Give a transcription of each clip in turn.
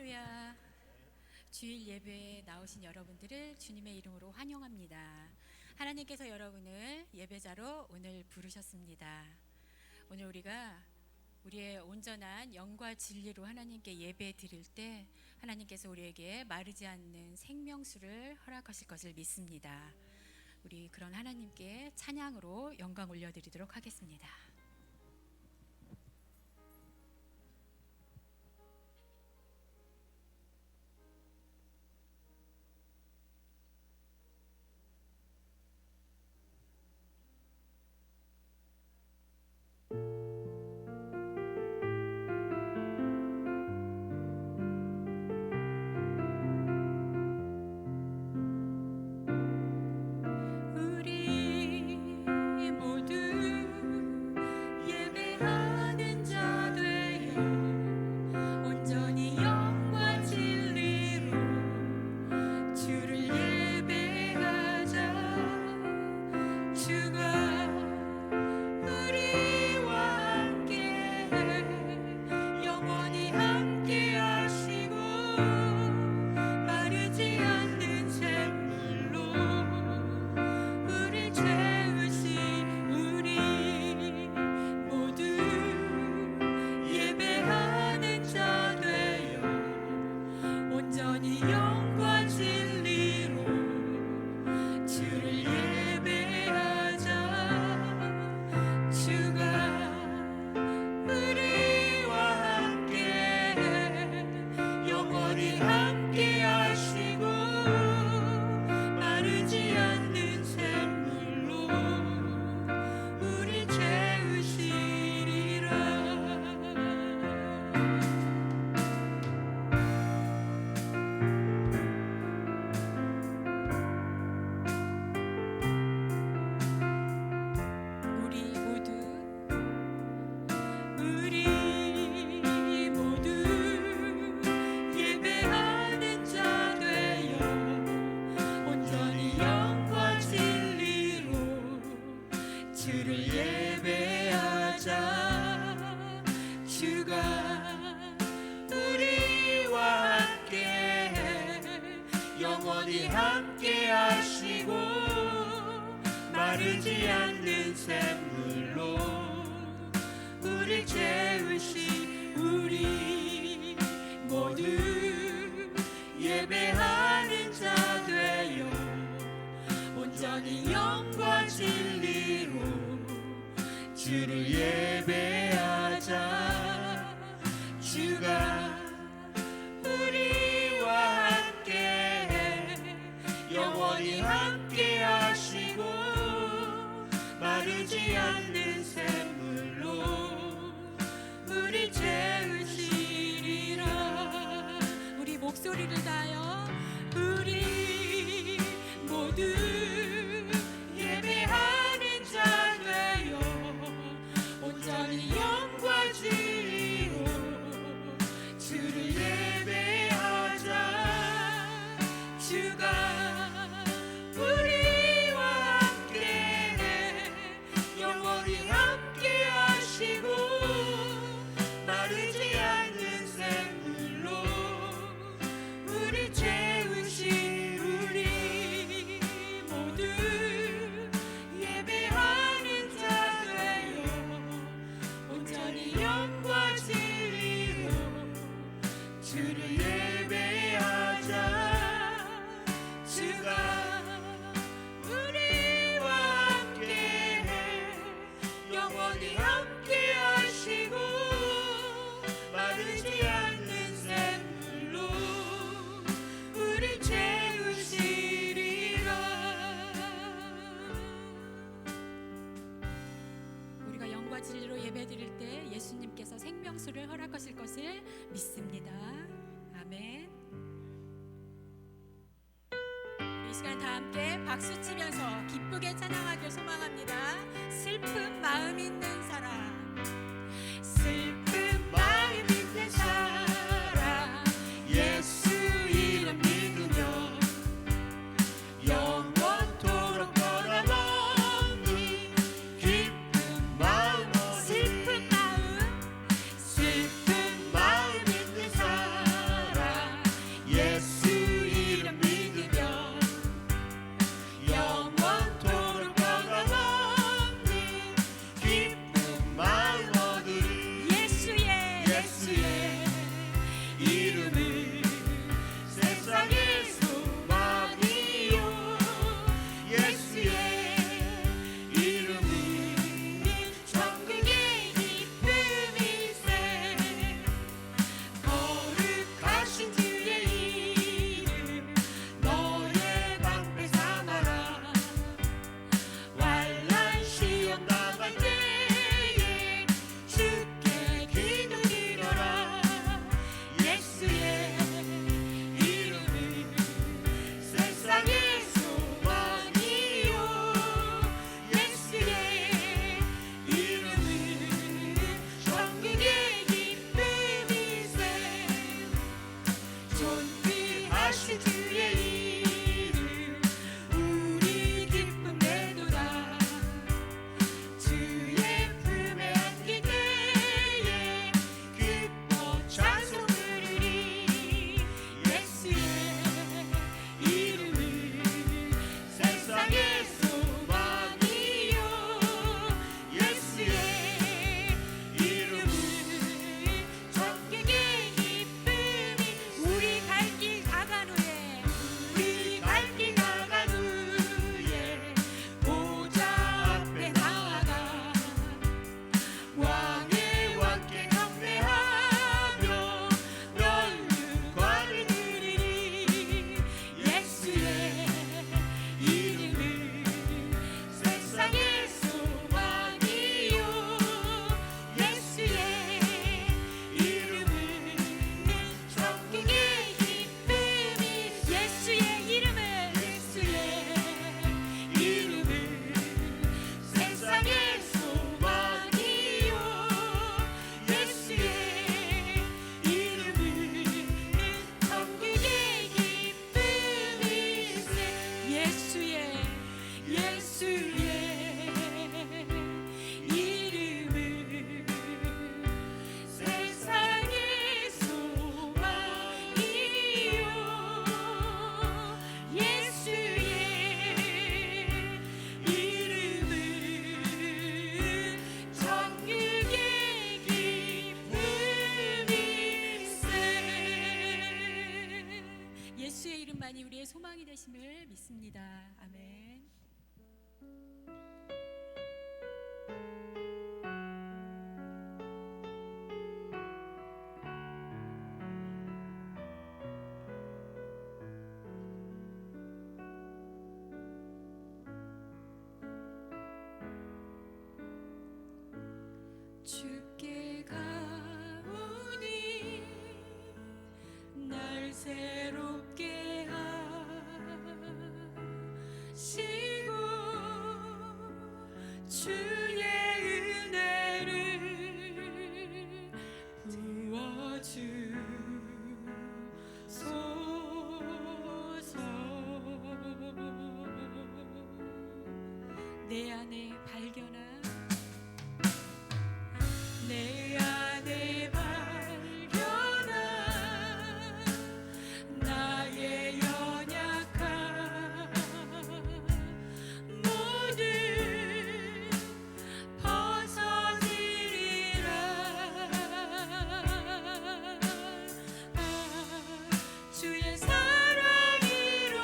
할렐루야. 주일 예배에 나오신 여러분들을 주님의 이름으로 환영합니다. 하나님께서 여러분을 예배자로 오늘 부르셨습니다. 오늘 우리가 우리의 온전한 영과 진리로 하나님께 예배 드릴 때 하나님께서 우리에게 마르지 않는 생명수를 허락하실 것을 믿습니다. 우리 그런 하나님께 찬양으로 영광 올려드리도록 하겠습니다. 영원히 함께 하시고 마르지 않는 샘물로 우리 채우시 우리 모두 예배하는 자 되어 온전히 영과 진리로 주를 예배하자. 주가 우리와 함께 영원히 함께 하시고 마르지 않는 샘물로 우리 채우시리라. 우리 목소리를 다하여 우리 모두 예배하는 자 되어 온전히 영과 진리로 주를 예배하자. 주가 우리와 함께 영원히 함께 하시고 마르지 않는 샘물로 우리 채우시 우리 모두 예배하는 자 되어 온전히 영과 진리로 주를 예배하자. 주가 우리와 함께 영원히 함께 하시고 마르지 않는 샘물로 우리 채우시리라. 우리가 영과 진리로 예배드릴 때 예수님께서 생명수를 허락하실 것을 믿습니다. 아멘. 이 시간 다 함께 박수 치면서 기쁘게 찬양하길 소망합니다. 슬픈 마음 있는 사람, 슬픈 마음 있는 사람 예수 이름 믿으며 영원토록 변함없는 기쁜 마음 슬픈 마음 있는 사람 주님만이 우리의 소망이 되심을 믿습니다. 아멘. 주께 가오니 날 새롭게 하시고 주의 은혜를 부어주소서. 내 안에 발견한 내 안에 발견한 나의 연약함 모두 벗어지리라. 주의 사랑이로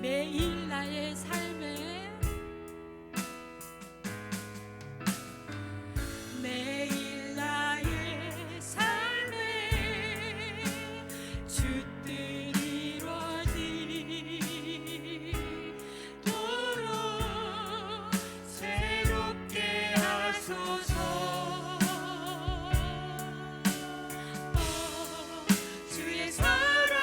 매일 나의 삶에 매일 나의 삶에 주 뜻 이루어지도록 새롭게 하소서. 주의 사랑으로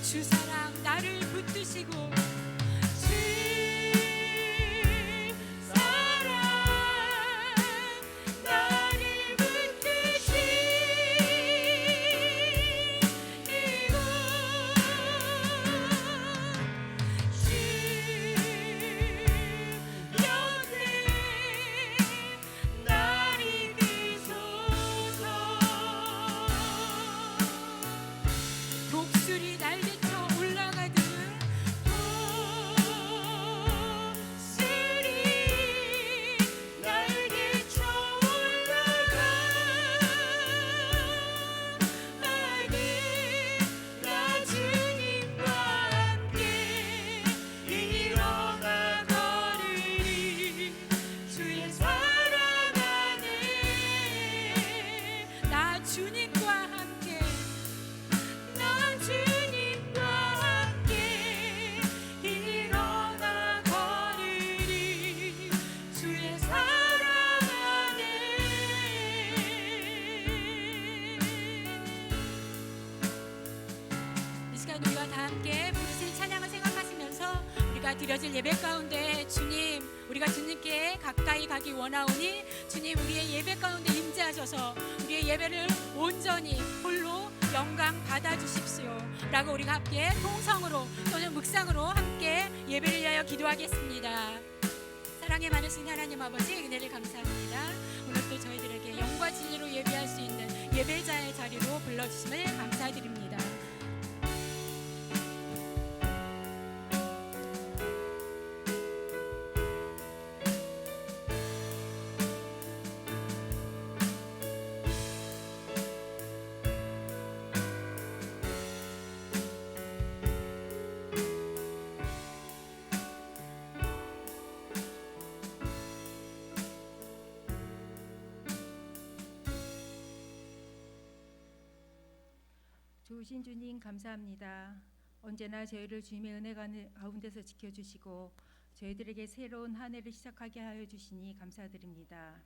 주 사랑 나를 붙드시고 주 사랑 나를 붙드시고 주 곁에 날 이끄소서. 독수리 날개쳐 올라가듯 과연 우리가 다 함께 부르실 찬양을 생각하시면서 우리가 드려질 예배 가운데 주님, 우리가 주님께 가까이 가기 원하오니 주님 우리의 예배 가운데 임재하셔서 우리의 예배를 온전히 홀로 영광 받아주십시오 라고 우리가 함께 통성으로 또는 묵상으로 함께 예배를 위하여 기도하겠습니다. 사랑에 많으신 하나님 아버지, 은혜를 감사합니다. 오늘도 저희들에게 영과 진리로 예배할 수 있는 예배자의 자리로 불러주심을 감사드립니다. 좋으신 주님 감사합니다. 언제나 저희를 주님의 은혜 가운데서 지켜주시고 저희들에게 새로운 한 해를 시작하게 하여 주시니 감사드립니다.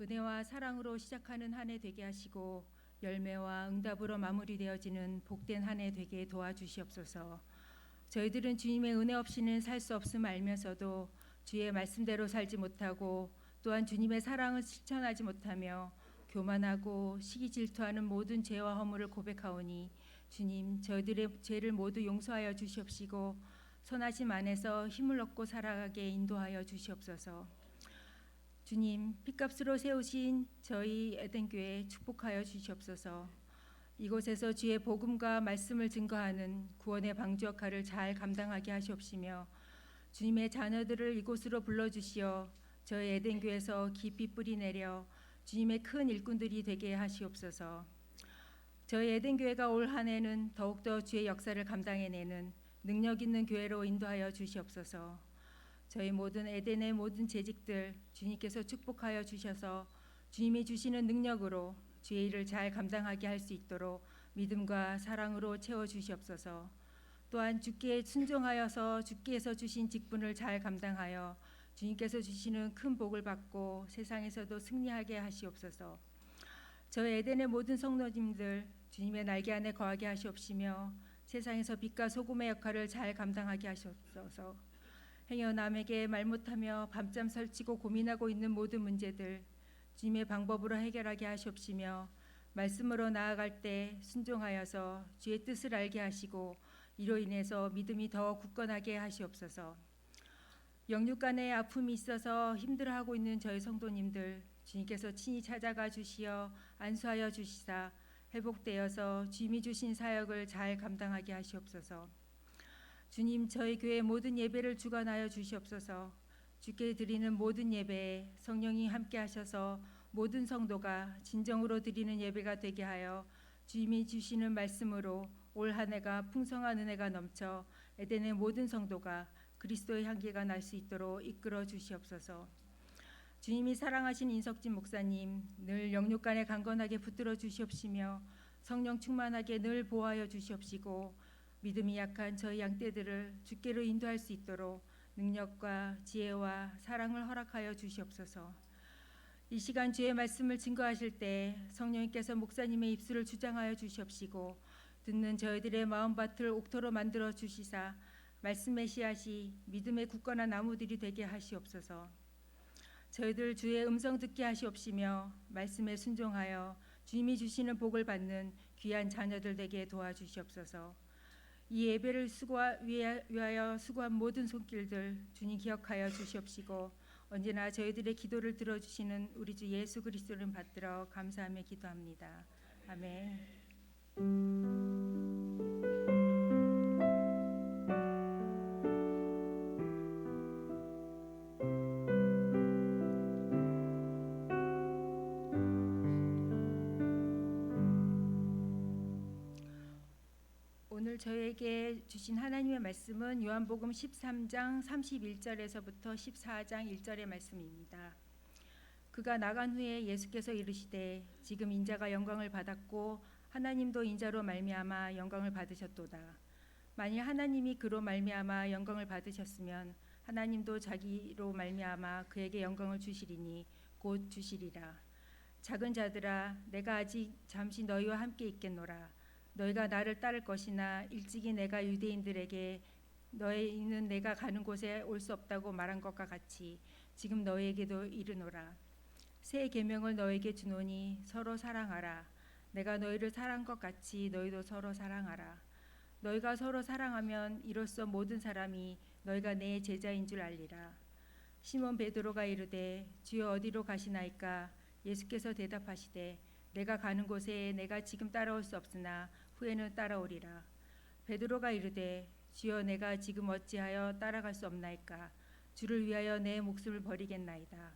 은혜와 사랑으로 시작하는 한 해 되게 하시고 열매와 응답으로 마무리되어지는 복된 한 해 되게 도와주시옵소서. 저희들은 주님의 은혜 없이는 살 수 없음을 알면서도 주의 말씀대로 살지 못하고 또한 주님의 사랑을 실천하지 못하며 교만하고 시기 질투하는 모든 죄와 허물을 고백하오니 주님 저희들의 죄를 모두 용서하여 주시옵시고 선하심 안에서 힘을 얻고 살아가게 인도하여 주시옵소서. 주님 핏값으로 세우신 저희 에덴교회 축복하여 주시옵소서. 이곳에서 주의 복음과 말씀을 증거하는 구원의 방주 역할을 잘 감당하게 하시옵시며 주님의 자녀들을 이곳으로 불러주시어 저희 에덴교회에서 깊이 뿌리내려 주님의 큰 일꾼들이 되게 하시옵소서. 저희 에덴교회가 올 한 해는 더욱더 주의 역사를 감당해내는 능력 있는 교회로 인도하여 주시옵소서. 저희 모든 에덴의 모든 재직들 주님께서 축복하여 주셔서 주님이 주시는 능력으로 주의 일을 잘 감당하게 할 수 있도록 믿음과 사랑으로 채워주시옵소서. 또한 주께 순종하여서 주께서 주신 직분을 잘 감당하여 주님께서 주시는 큰 복을 받고 세상에서도 승리하게 하시옵소서. 저희 에덴의 모든 성도님들 주님의 날개 안에 거하게 하시옵시며 세상에서 빛과 소금의 역할을 잘 감당하게 하시옵소서. 행여 남에게 말 못하며 밤잠 설치고 고민하고 있는 모든 문제들 주님의 방법으로 해결하게 하시옵시며 말씀으로 나아갈 때 순종하여서 주의 뜻을 알게 하시고 이로 인해서 믿음이 더 굳건하게 하시옵소서. 영육 간의 아픔이 있어서 힘들어하고 있는 저희 성도님들 주님께서 친히 찾아가 주시어 안수하여 주시사 회복되어서 주님이 주신 사역을 잘 감당하게 하시옵소서. 주님 저희 교회 모든 예배를 주관하여 주시옵소서. 주께 드리는 모든 예배에 성령이 함께 하셔서 모든 성도가 진정으로 드리는 예배가 되게 하여 주님이 주시는 말씀으로 올 한 해가 풍성한 은혜가 넘쳐 에덴의 모든 성도가 그리스도의 향기가 날 수 있도록 이끌어 주시옵소서. 주님이 사랑하신 인석진 목사님 늘 영육 간에 강건하게 붙들어 주시옵시며 성령 충만하게 늘 보호하여 주시옵시고 믿음이 약한 저희 양떼들을 주께로 인도할 수 있도록 능력과 지혜와 사랑을 허락하여 주시옵소서. 이 시간 주의 말씀을 증거하실 때 성령님께서 목사님의 입술을 주장하여 주시옵시고 듣는 저희들의 마음밭을 옥토로 만들어 주시사 말씀의 씨앗이 믿음의 굳건한 나무들이 되게 하시옵소서. 저희들 주의 음성 듣게 하시옵시며 말씀에 순종하여 주님이 주시는 복을 받는 귀한 자녀들 되게 도와주시옵소서. 이 예배를 위하여 수고한 모든 손길들 주님 기억하여 주시옵시고 언제나 저희들의 기도를 들어주시는 우리 주 예수 그리스도를 받들어 감사하며 기도합니다. 아멘. 오늘 저에게 주신 하나님의 말씀은 요한복음 13장 31절에서부터 14장 1절의 말씀입니다. 그가 나간 후에 예수께서 이르시되 지금 인자가 영광을 받았고 하나님도 인자로 말미암아 영광을 받으셨도다. 만일 하나님이 그로 말미암아 영광을 받으셨으면 하나님도 자기로 말미암아 그에게 영광을 주시리니 곧 주시리라. 작은 자들아 내가 아직 잠시 너희와 함께 있겠노라. 너희가 나를 따를 것이나 일찍이 내가 유대인들에게 너희는 내가 가는 곳에 올 수 없다고 말한 것과 같이 지금 너희에게도 이르노라. 새 계명을 너희에게 주노니 서로 사랑하라. 내가 너희를 사랑한 것 같이 너희도 서로 사랑하라. 너희가 서로 사랑하면 이로써 모든 사람이 너희가 내 제자인 줄 알리라. 시몬 베드로가 이르되 주여 어디로 가시나이까? 예수께서 대답하시되 내가 가는 곳에 내가 지금 따라올 수 없으나 후에는 따라오리라. 베드로가 이르되 주여 내가 지금 어찌하여 따라갈 수 없나이까? 주를 위하여 내 목숨을 버리겠나이다.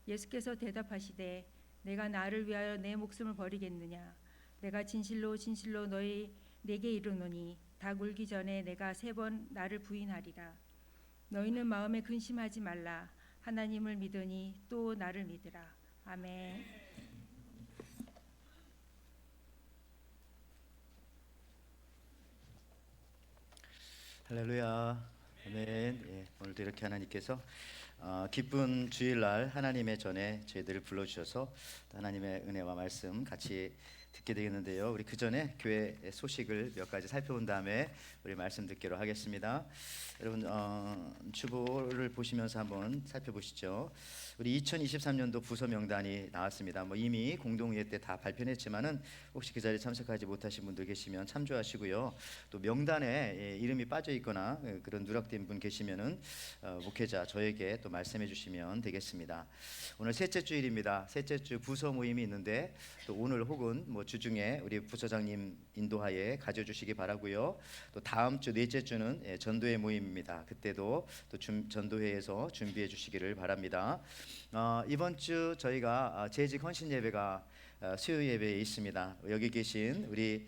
예수께서 대답하시되 내가 나를 위하여 내 목숨을 버리겠느냐? 내가 진실로 진실로 내게 이르노니 닭 울기 전에 내가 3번 나를 부인하리라. 너희는 마음에 근심하지 말라. 하나님을 믿으니 또 나를 믿으라. 아멘. 할렐루야. 아멘. 예, 오늘도 이렇게 하나님께서 기쁜 주일날 하나님의 전에 저희들을 불러주셔서 하나님의 은혜와 말씀 같이 듣게 되겠는데요. 우리 그 전에 교회 소식을 몇 가지 살펴본 다음에 우리 말씀 듣기로 하겠습니다. 여러분 주보를 보시면서 한번 살펴보시죠. 우리 2023년도 부서 명단이 나왔습니다. 이미 공동회의 때 다 발표했지만은 혹시 그 자리에 참석하지 못하신 분들 계시면 참조하시고요. 또 명단에 이름이 빠져 있거나 그런 누락된 분 계시면은 목회자 저에게 또 말씀해 주시면 되겠습니다. 오늘 셋째 주일입니다. 셋째 주 부서 모임이 있는데 또 오늘 혹은 주중에 우리 부서장님 인도하에 가져주시기 바라고요. 또 다음 주 넷째 주는 전도회 모임입니다. 그때도 또 전도회에서 준비해 주시기를 바랍니다. 이번 주 저희가 재직 헌신 예배가 수요 예배에 있습니다. 여기 계신 우리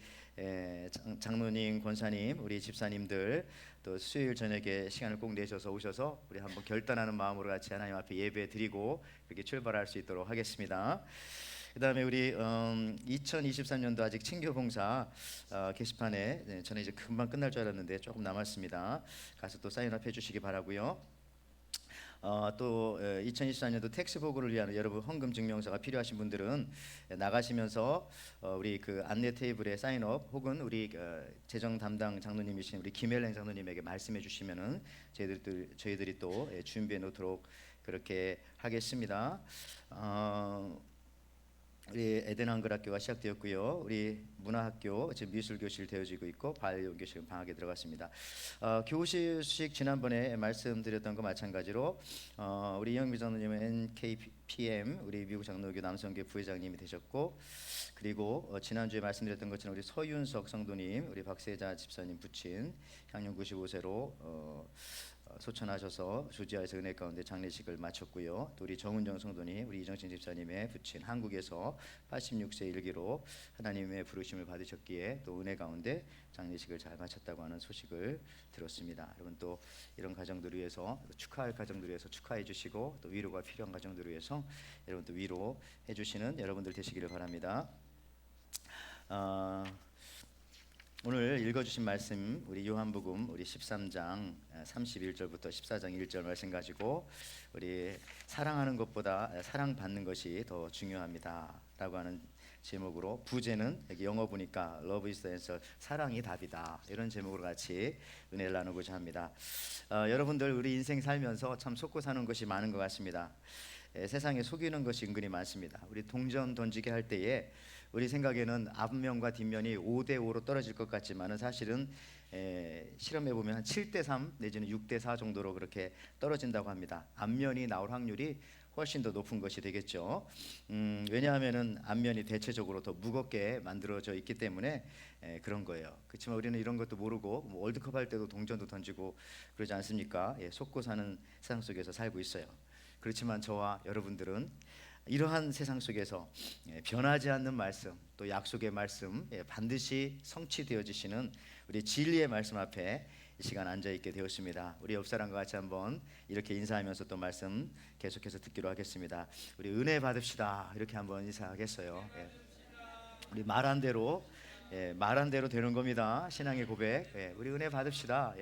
장로님, 권사님, 우리 집사님들 또 수요일 저녁에 시간을 꼭 내셔서 오셔서 우리 한번 결단하는 마음으로 같이 하나님 앞에 예배 드리고 이렇게 출발할 수 있도록 하겠습니다. 그 다음에 우리 2023년도 아직 친교봉사 게시판에 저는 이제 금방 끝날 줄 알았는데 조금 남았습니다. 가서 또 사인업 해주시기 바라고요. 또 2024년도 텍스 보고를 위한 여러분 헌금 증명서가 필요하신 분들은 나가시면서 우리 그 안내 테이블에 사인업 혹은 우리 재정 담당 장로님이신 우리 김혜랭 장로님에게 말씀해 주시면은 저희들이 또 준비해 놓도록 그렇게 하겠습니다. 우리 에덴 한글학교가 시작되었고요. 우리 문화학교 지금 미술교실 되어지고 있고 바이오교실 방학에 들어갔습니다. 교실식 지난번에 말씀드렸던 거 마찬가지로 우리 이영미 장로님은 NKPM 우리 미국 장로교 남성교 부회장님이 되셨고, 그리고 지난주에 말씀드렸던 것처럼 우리 서윤석 성도님, 우리 박세자 집사님 부친 향년 95세로 소천하셔서 조지아에서 은혜 가운데 장례식을 마쳤고요. 또 우리 정은정 성도님, 우리 이정신 집사님의 부친 한국에서 86세 일기로 하나님의 부르심을 받으셨기에 또 은혜 가운데 장례식을 잘 마쳤다고 하는 소식을 들었습니다. 여러분 또 이런 가정들을 위해서 축하할 가정들을 위해서 축하해 주시고 또 위로가 필요한 가정들을 위해서 여러분 또 위로해 주시는 여러분들 되시기를 바랍니다. 오늘 읽어주신 말씀 우리 요한복음 우리 13장 31절부터 14장 1절 말씀 가지고 우리 사랑하는 것보다 사랑받는 것이 더 중요합니다라고 하는 제목으로, 부제는 여기 영어 보니까 Love is the answer, 사랑이 답이다, 이런 제목으로 같이 은혜를 나누고자 합니다. 여러분들 우리 인생 살면서 참 속고 사는 것이 많은 것 같습니다. 세상에 속이는 것이 은근히 많습니다. 우리 동전 던지게 할 때에 우리 생각에는 앞면과 뒷면이 5대5로 떨어질 것 같지만은 사실은 실험해 보면 한 7대3 내지는 6대4 정도로 그렇게 떨어진다고 합니다. 앞면이 나올 확률이 훨씬 더 높은 것이 되겠죠. 왜냐하면은 앞면이 대체적으로 더 무겁게 만들어져 있기 때문에 그런 거예요. 그렇지만 우리는 이런 것도 모르고 월드컵 할 때도 동전도 던지고 그러지 않습니까? 속고 사는 세상 속에서 살고 있어요. 그렇지만 저와 여러분들은 이러한 세상 속에서 변하지 않는 말씀, 또 약속의 말씀, 반드시 성취되어지시는 우리 진리의 말씀 앞에 이 시간 앉아있게 되었습니다. 우리 옆 사람과 같이 한번 이렇게 인사하면서 또 말씀 계속해서 듣기로 하겠습니다. 우리 은혜 받읍시다, 이렇게 한번 인사하겠어요. 우리 말한 대로 되는 겁니다. 신앙의 고백. 우리 은혜 받읍시다.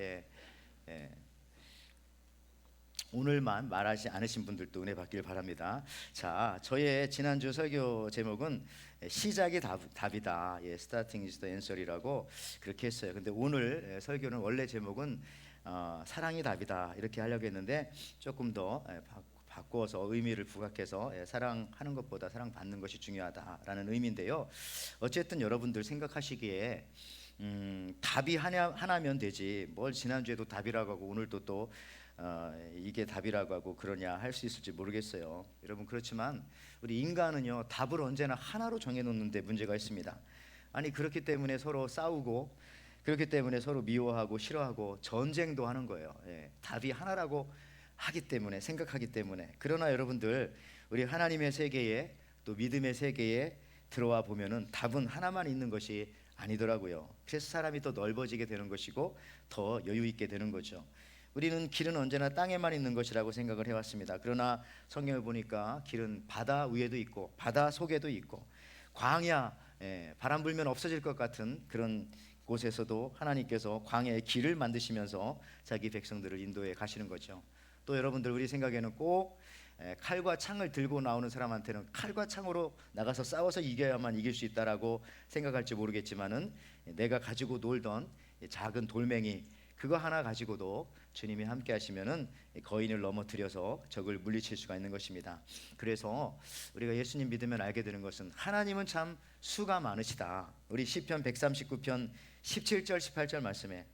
오늘만 말하지 않으신 분들도 은혜 받길 바랍니다. 자, 저의 지난주 설교 제목은 시작이 답이다. 예, Starting is the answer이라고 그렇게 했어요. 근데 오늘 설교는 원래 제목은 사랑이 답이다 이렇게 하려고 했는데 조금 더 바꾸어서 의미를 부각해서 사랑하는 것보다 사랑받는 것이 중요하다라는 의미인데요. 어쨌든 여러분들 생각하시기에 답이 하나면 되지 뭘 지난주에도 답이라고 하고 오늘도 또 이게 답이라고 하고 그러냐 할 수 있을지 모르겠어요. 여러분, 그렇지만 우리 인간은요, 답을 언제나 하나로 정해놓는데 문제가 있습니다. 아니, 그렇기 때문에 서로 싸우고, 그렇기 때문에 서로 미워하고 싫어하고 전쟁도 하는 거예요. 답이 하나라고 하기 때문에, 생각하기 때문에. 그러나 여러분들, 우리 하나님의 세계에, 또 믿음의 세계에 들어와 보면은 답은 하나만 있는 것이 아니더라고요. 그래서 사람이 더 넓어지게 되는 것이고 더 여유 있게 되는 거죠. 우리는 길은 언제나 땅에만 있는 것이라고 생각을 해왔습니다. 그러나 성경을 보니까 길은 바다 위에도 있고 바다 속에도 있고 광야, 바람 불면 없어질 것 같은 그런 곳에서도 하나님께서 광야의 길을 만드시면서 자기 백성들을 인도해 가시는 거죠. 또 여러분들, 우리 생각에는 꼭 칼과 창을 들고 나오는 사람한테는 칼과 창으로 나가서 싸워서 이겨야만 이길 수 있다라고 생각할지 모르겠지만은 내가 가지고 놀던 작은 돌멩이 그거 하나 가지고도 주님이 함께 하시면은 거인을 넘어뜨려서 적을 물리칠 수가 있는 것입니다. 그래서 우리가 예수님 믿으면 알게 되는 것은 하나님은 참 수가 많으시다. 우리 시편 139편 17절 18절 말씀에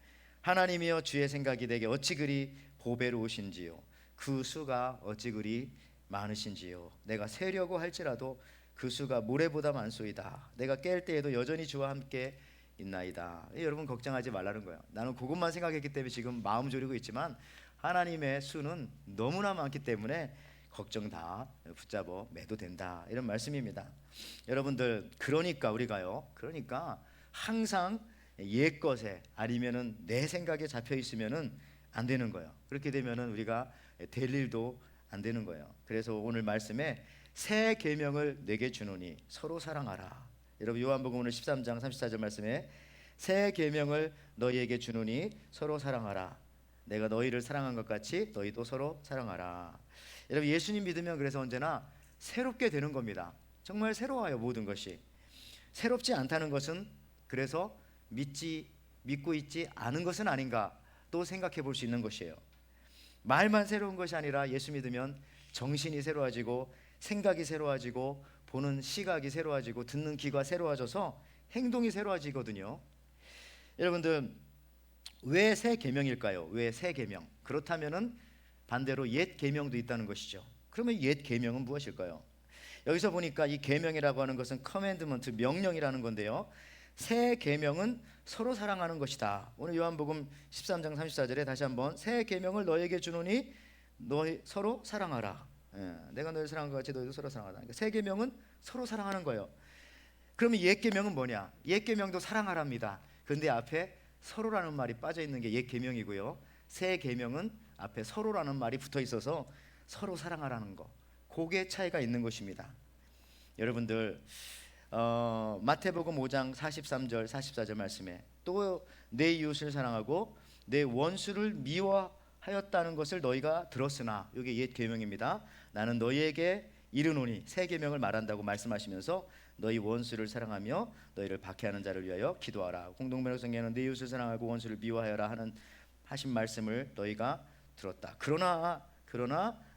하나님이여 주의 생각이 내게 어찌 그리 보배로우신지요 그 수가 어찌 그리 많으신지요 내가 세려고 할지라도 그 수가 모래보다 많소이다. 내가 깰 때에도 여전히 주와 함께 있나이다. 여러분, 걱정하지 말라는 거예요. 나는 그것만 생각했기 때문에 지금 마음 졸이고 있지만 하나님의 수는 너무나 많기 때문에 걱정 다 붙잡아 매도 된다, 이런 말씀입니다. 여러분들, 그러니까 우리가요, 그러니까 항상 옛것에 아니면은 내 생각에 잡혀 있으면은 안 되는 거예요. 그렇게 되면은 우리가 될 일도 안 되는 거예요. 그래서 오늘 말씀에 새 계명을 내게 주노니 서로 사랑하라. 여러분, 요한복음 오늘 13장 34절 말씀에 새 계명을 너희에게 주노니 서로 사랑하라. 내가 너희를 사랑한 것 같이 너희도 서로 사랑하라. 여러분, 예수님 믿으면 그래서 언제나 새롭게 되는 겁니다. 정말 새로워요. 모든 것이 새롭지 않다는 것은 그래서 믿고 있지 않은 것은 아닌가 또 생각해 볼 수 있는 것이에요. 말만 새로운 것이 아니라 예수 믿으면 정신이 새로워지고 생각이 새로워지고 보는 시각이 새로워지고 듣는 귀가 새로워져서 행동이 새로워지거든요. 여러분들, 왜 새 계명일까요? 왜 새 계명? 그렇다면은 반대로 옛 계명도 있다는 것이죠. 그러면 옛 계명은 무엇일까요? 여기서 보니까 이 계명이라고 하는 것은 커맨드먼트, 명령이라는 건데요. 새 계명은 서로 사랑하는 것이다. 오늘 요한복음 13장 34절에 다시 한번 새 계명을 너에게 주노니 너희 서로 사랑하라. 내가 너희를 사랑한 것 같이 너희도 서로 사랑하라. 그러니까 새 계명은 서로 사랑하는 거예요. 그러면 옛 계명은 뭐냐? 옛 계명도 사랑하랍니다. 그런데 앞에 서로라는 말이 빠져 있는 게 옛 계명이고요. 새 계명은 앞에 서로라는 말이 붙어 있어서 서로 사랑하라는 거. 그게 차이가 있는 것입니다. 여러분들, 마태복음 5장 43절 44절 말씀에 또 내 이웃을 사랑하고 내 원수를 미워하였다는 것을 너희가 들었으나, 이게 옛 계명입니다. 나는 너희에게 이르노니, 새 계명을 말한다고 말씀하시면서 너희 원수를 사랑하며 너희를 박해하는 자를 위하여 기도하라. 공동번역성경에는 내 이웃을 사랑하고 원수를 미워하여라 하신 말씀을 너희가 들었다. 그러나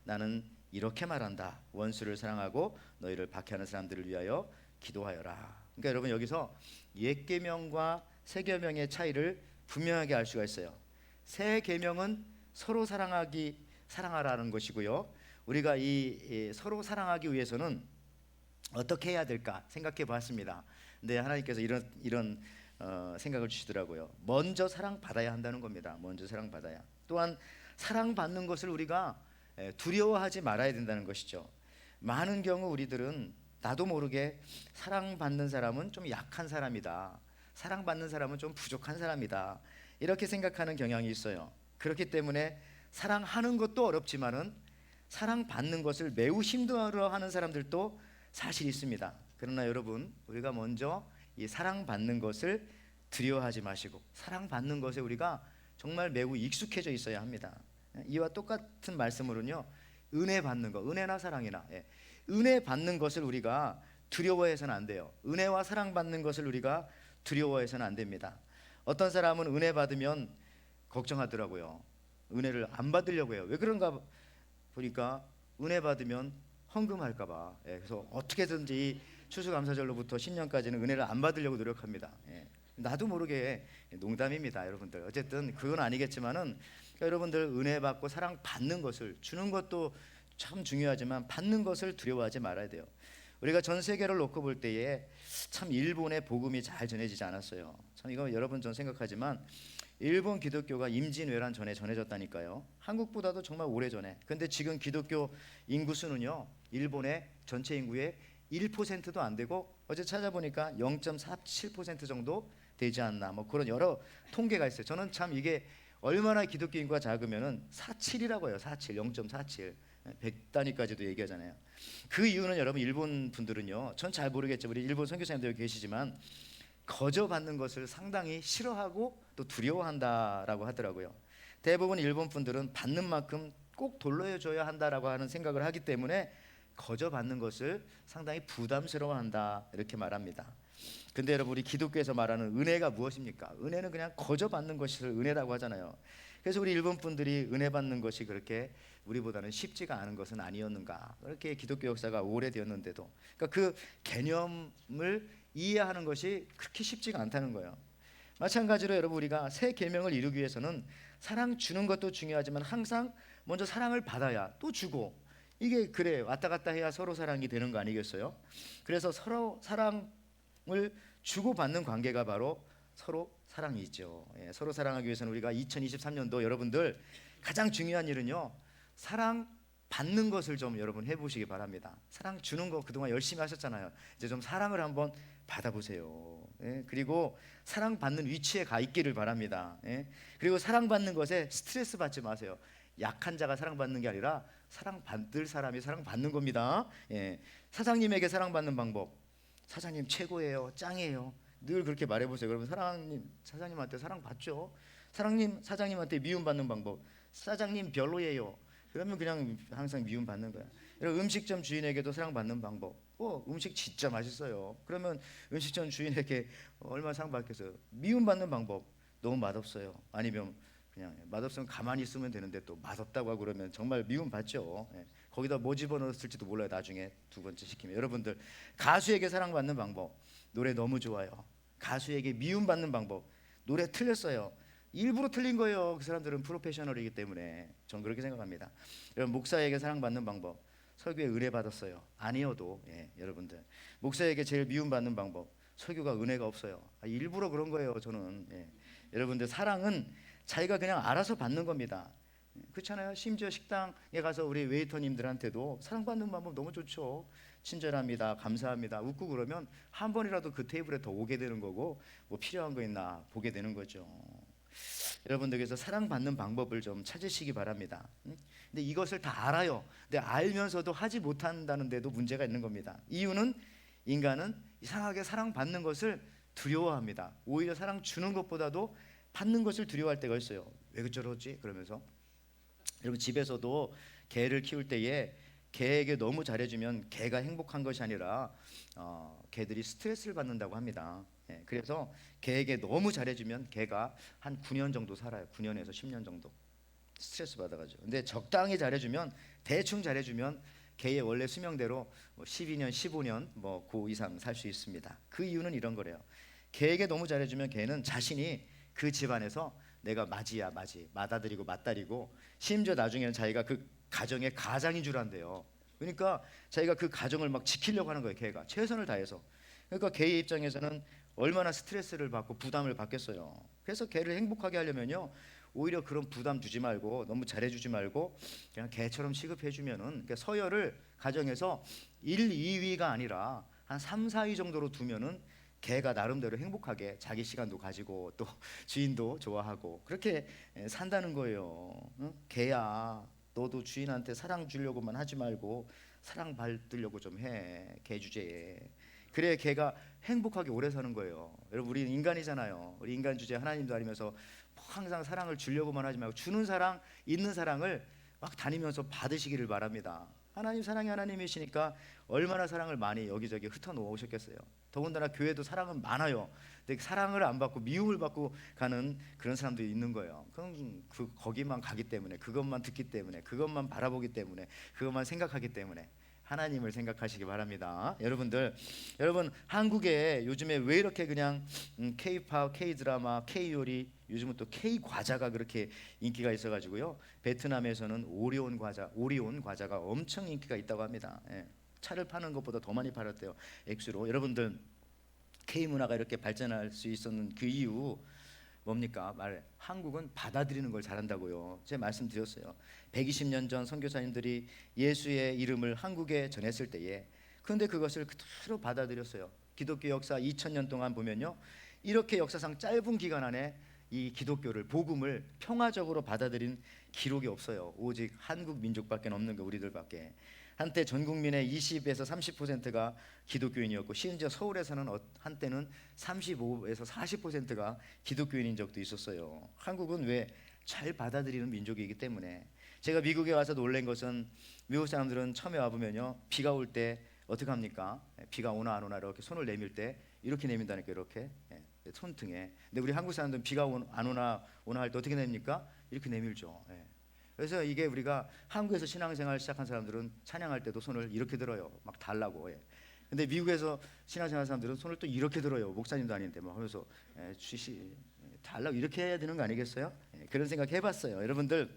나는 이렇게 말한다. 원수를 사랑하고 너희를 박해하는 사람들을 위하여 기도하여라. 그러니까 여러분, 여기서 옛 계명과 새 계명의 차이를 분명하게 알 수가 있어요. 새 계명은 서로 사랑하라는 것이고요. 우리가 이 서로 사랑하기 위해서는 어떻게 해야 될까 생각해 봤습니다. 근데 하나님께서 이런 생각을 주시더라고요. 먼저 사랑받아야 한다는 겁니다. 먼저 사랑받아야. 또한 사랑받는 것을 우리가 두려워하지 말아야 된다는 것이죠. 많은 경우 우리들은 나도 모르게 사랑받는 사람은 좀 약한 사람이다, 사랑받는 사람은 좀 부족한 사람이다, 이렇게 생각하는 경향이 있어요. 그렇기 때문에 사랑하는 것도 어렵지만은 사랑받는 것을 매우 힘들어하는 사람들도 사실 있습니다. 그러나 여러분, 우리가 먼저 이 사랑받는 것을 두려워하지 마시고 사랑받는 것에 우리가 정말 매우 익숙해져 있어야 합니다. 이와 똑같은 말씀으로는요, 은혜 받는 거, 은혜나 사랑이나, 은혜 받는 것을 우리가 두려워해서는 안 돼요. 은혜와 사랑 받는 것을 우리가 두려워해서는 안 됩니다. 어떤 사람은 은혜 받으면 걱정하더라고요. 은혜를 안 받으려고 해요. 왜 그런가 보니까 은혜 받으면 헌금할까 봐. 그래서 어떻게든지 이 추수감사절로부터 신년까지는 은혜를 안 받으려고 노력합니다. 나도 모르게 농담입니다, 여러분들. 어쨌든 그건 아니겠지만은, 그러니까 여러분들 은혜 받고 사랑 받는 것을, 주는 것도 참 중요하지만 받는 것을 두려워하지 말아야 돼요. 우리가 전 세계를 놓고 볼 때에 참 일본의 복음이 잘 전해지지 않았어요. 참 이거 여러분 전 생각하지만 일본 기독교가 임진왜란 전에 전해졌다니까요. 한국보다도 정말 오래전에. 근데 지금 기독교 인구 수는요, 일본의 전체 인구의 1%도 안 되고, 어제 찾아보니까 0.47% 정도 되지 않나, 뭐 그런 여러 통계가 있어요. 저는 참 이게 얼마나 기독교 인구가 작으면은 47이라고 해요. 47, 0.47, 100단위까지도 얘기하잖아요. 그 이유는 여러분, 일본 분들은요, 전 잘 모르겠죠. 우리 일본 선교사님들 계시지만 거저받는 것을 상당히 싫어하고 또 두려워한다라고 하더라고요. 대부분 일본 분들은 받는 만큼 꼭 돌려줘야 한다라고 하는 생각을 하기 때문에 거저받는 것을 상당히 부담스러워한다, 이렇게 말합니다. 근데 여러분, 우리 기독교에서 말하는 은혜가 무엇입니까? 은혜는 그냥 거저받는 것을 은혜라고 하잖아요. 그래서 우리 일본 분들이 은혜 받는 것이 그렇게 우리보다는 쉽지가 않은 것은 아니었는가, 그렇게 기독교 역사가 오래되었는데도, 그러니까 그 개념을 이해하는 것이 그렇게 쉽지가 않다는 거예요. 마찬가지로 여러분, 우리가 새 계명을 이루기 위해서는 사랑 주는 것도 중요하지만 항상 먼저 사랑을 받아야 또 주고, 이게 그래 왔다 갔다 해야 서로 사랑이 되는 거 아니겠어요? 그래서 서로 사랑을 주고받는 관계가 바로 서로 사랑이죠. 서로 사랑하기 위해서는 우리가 2023년도 여러분들 가장 중요한 일은요, 사랑 받는 것을 좀 여러분 해보시기 바랍니다. 사랑 주는 거 그동안 열심히 하셨잖아요. 이제 좀 사랑을 한번 받아보세요. 그리고 사랑 받는 위치에 가 있기를 바랍니다. 그리고 사랑 받는 것에 스트레스 받지 마세요. 약한 자가 사랑받는 게 아니라 사랑받을 사람이 사랑받는 겁니다. 사장님에게 사랑받는 방법, 사장님 최고예요, 짱이에요, 늘 그렇게 말해보세요. 그러면 사장님한테 사랑받죠. 사장님한테 미움받는 방법, 사장님 별로예요, 그러면 그냥 항상 미움받는 거야. 음식점 주인에게도 사랑받는 방법, 음식 진짜 맛있어요, 그러면 음식점 주인에게 얼마나 사랑받겠어요. 미움받는 방법, 너무 맛없어요, 아니면 그냥 맛없으면 가만히 있으면 되는데 또 맛없다고 하고 그러면 정말 미움받죠. 거기다 뭐 집어넣었을지도 몰라요, 나중에 두 번째 시키면. 여러분들, 가수에게 사랑받는 방법, 노래 너무 좋아요. 가수에게 미움받는 방법, 노래 틀렸어요, 일부러 틀린 거예요. 그 사람들은 프로페셔널이기 때문에. 전 그렇게 생각합니다. 여러분, 목사에게 사랑받는 방법, 설교에 은혜 받았어요, 아니어도. 여러분들, 목사에게 제일 미움받는 방법, 설교가 은혜가 없어요, 일부러 그런 거예요, 저는. 여러분들, 사랑은 자기가 그냥 알아서 받는 겁니다. 그렇잖아요. 심지어 식당에 가서 우리 웨이터님들한테도 사랑받는 방법 너무 좋죠. 친절합니다, 감사합니다, 웃고 그러면 한 번이라도 그 테이블에 더 오게 되는 거고, 뭐 필요한 거 있나 보게 되는 거죠. 여러분들께서 사랑받는 방법을 좀 찾으시기 바랍니다. 근데 이것을 다 알아요. 근데 알면서도 하지 못한다는 데도 문제가 있는 겁니다. 이유는 인간은 이상하게 사랑받는 것을 두려워합니다. 오히려 사랑 주는 것보다도 받는 것을 두려워할 때가 있어요. 왜 저러지? 그러면서. 여러분, 집에서도 개를 키울 때에 개에게 너무 잘해주면 개가 행복한 것이 아니라 개들이 스트레스를 받는다고 합니다. 그래서 개에게 너무 잘해주면 개가 한 9년 정도 살아요. 9년에서 10년 정도 스트레스 받아가지고. 근데 적당히 잘해주면, 대충 잘해주면 개의 원래 수명대로 12년, 15년 그 이상 살 수 있습니다. 그 이유는 이런 거래요. 개에게 너무 잘해주면 개는 자신이 그 집안에서 내가 맞이야, 맞이, 맏아들이고 맏딸이고, 심지어 나중에는 자기가 그 가정의 가장인 줄 안대요. 그러니까 자기가 그 가정을 막 지키려고 하는 거예요, 개가 최선을 다해서. 그러니까 개의 입장에서는 얼마나 스트레스를 받고 부담을 받겠어요. 그래서 개를 행복하게 하려면요, 오히려 그런 부담 주지 말고, 너무 잘해주지 말고 그냥 개처럼 취급해주면은, 그러니까 서열을 가정에서 1, 2위가 아니라 한 3, 4위 정도로 두면은 개가 나름대로 행복하게 자기 시간도 가지고 또 주인도 좋아하고 그렇게 산다는 거예요. 개야, 너도 주인한테 사랑 주려고만 하지 말고 사랑 받으려고 좀 해. 개 주제에. 그래야 걔가 행복하게 오래 사는 거예요. 여러분, 우리 인간이잖아요. 우리 인간 주제 하나님도 아니면서 뭐 항상 사랑을 주려고만 하지 말고 주는 사랑, 있는 사랑을 막 다니면서 받으시기를 바랍니다. 하나님 사랑이 하나님이시니까 얼마나 사랑을 많이 여기저기 흩어놓으셨겠어요. 더군다나 교회도 사랑은 많아요. 근데 사랑을 안 받고 미움을 받고 가는 그런 사람들이 있는 거예요. 그럼 거기만 가기 때문에, 그것만 듣기 때문에, 그것만 바라보기 때문에, 그것만 생각하기 때문에 하나님을 생각하시기 바랍니다. 여러분 한국에 요즘에 왜 이렇게 그냥 K-팝, K-드라마, K-요리, 요즘은 또 K-과자가 그렇게 인기가 있어가지고요. 베트남에서는 오리온 과자가 엄청 인기가 있다고 합니다. 예. 차를 파는 것보다 더 많이 팔았대요. 액수로. 여러분들 K-문화가 이렇게 발전할 수 있었는 그 이유 뭡니까? 한국은 받아들이는 걸 잘한다고요. 제가 말씀드렸어요. 120년 전 선교사님들이 예수의 이름을 한국에 전했을 때에, 그런데 그것을 그대로 받아들였어요. 기독교 역사 2000년 동안 보면요, 이렇게 역사상 짧은 기간 안에 이 기독교를, 복음을 평화적으로 받아들인 기록이 없어요. 오직 한국 민족밖에 없는 거, 우리들밖에. 한때 전 국민의 20에서 30%가 기독교인이었고, 심지어 서울에서는 한때는 35에서 40%가 기독교인인 적도 있었어요. 한국은 왜? 잘 받아들이는 민족이기 때문에. 제가 미국에 와서 놀란 것은, 미국 사람들은 처음에 와보면요, 비가 올 때 어떻게 합니까? 비가 오나 안 오나 이렇게 손을 내밀 때 이렇게 내민다니까, 이렇게 손등에. 근데 우리 한국 사람들은 비가 안 오나 할 때 어떻게 내밉니까? 이렇게 내밀죠. 그래서 이게 우리가 한국에서 신앙생활 시작한 사람들은 찬양할 때도 손을 이렇게 들어요. 막 달라고. 근데 미국에서 신앙생활 사람들은 손을 또 이렇게 들어요. 목사님도 아닌데 막 하면서 달라고 이렇게 해야 되는 거 아니겠어요? 그런 생각 해봤어요. 여러분들,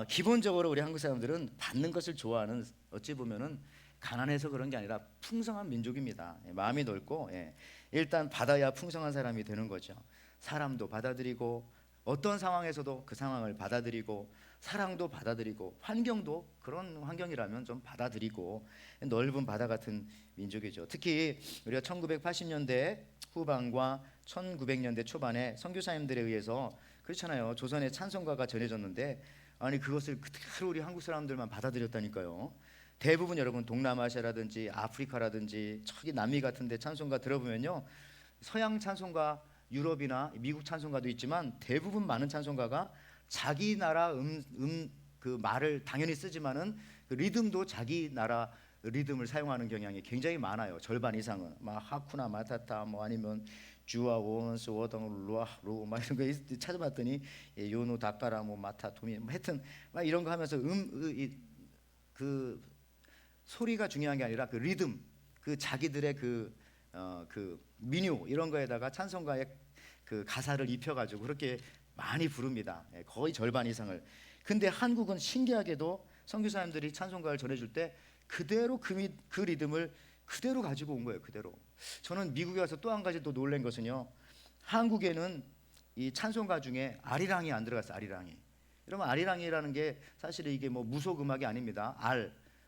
기본적으로 우리 한국 사람들은 받는 것을 좋아하는, 어찌 보면은 가난해서 그런 게 아니라 풍성한 민족입니다. 마음이 넓고, 일단 받아야 풍성한 사람이 되는 거죠. 사람도 받아들이고, 어떤 상황에서도 그 상황을 받아들이고, 사랑도 받아들이고, 환경도 그런 환경이라면 좀 받아들이고, 넓은 바다 같은 민족이죠. 특히 우리가 1980년대 후반과 1900년대 초반에 선교사님들에 의해서, 그렇잖아요, 조선의 찬송가가 전해졌는데, 아니 그것을 그대로 우리 한국 사람들만 받아들였다니까요. 대부분 여러분 동남아시아라든지 아프리카라든지 저기 남미 같은데 찬송가 들어보면요, 서양 찬송가, 유럽이나 미국 찬송가도 있지만 대부분 많은 찬송가가 자기 나라 그 말을 당연히 쓰지만은 그 리듬도 자기 나라 리듬을 사용하는 경향이 굉장히 많아요. 절반 이상은 막 하쿠나 마타타 뭐 아니면 주와 원스 워덩 루아루 막 이런 거 찾아봤더니 요노 다까라 뭐 마타 도미 뭐 하여튼 막 이런 거 하면서 그 소리가 중요한 게 아니라 그 리듬, 그 자기들의 그 민요 이런 거에다가 찬송가의 그 가사를 입혀가지고 그렇게 많이 부릅니다. 거의 절반 이상을. 근데 한국은 신기하게도 선교사님들이 찬송가를 전해줄 때 그대로 그 리듬을 그대로 가지고 온 거예요. 그대로. 저는 미국에 와서 또 한 가지 또 놀란 것은요, 한국에는 이 찬송가 중에 아리랑이 안 들어갔어요. 아리랑이. 여러분, 아리랑이라는 게 사실 이게 뭐 무속 음악이 아닙니다.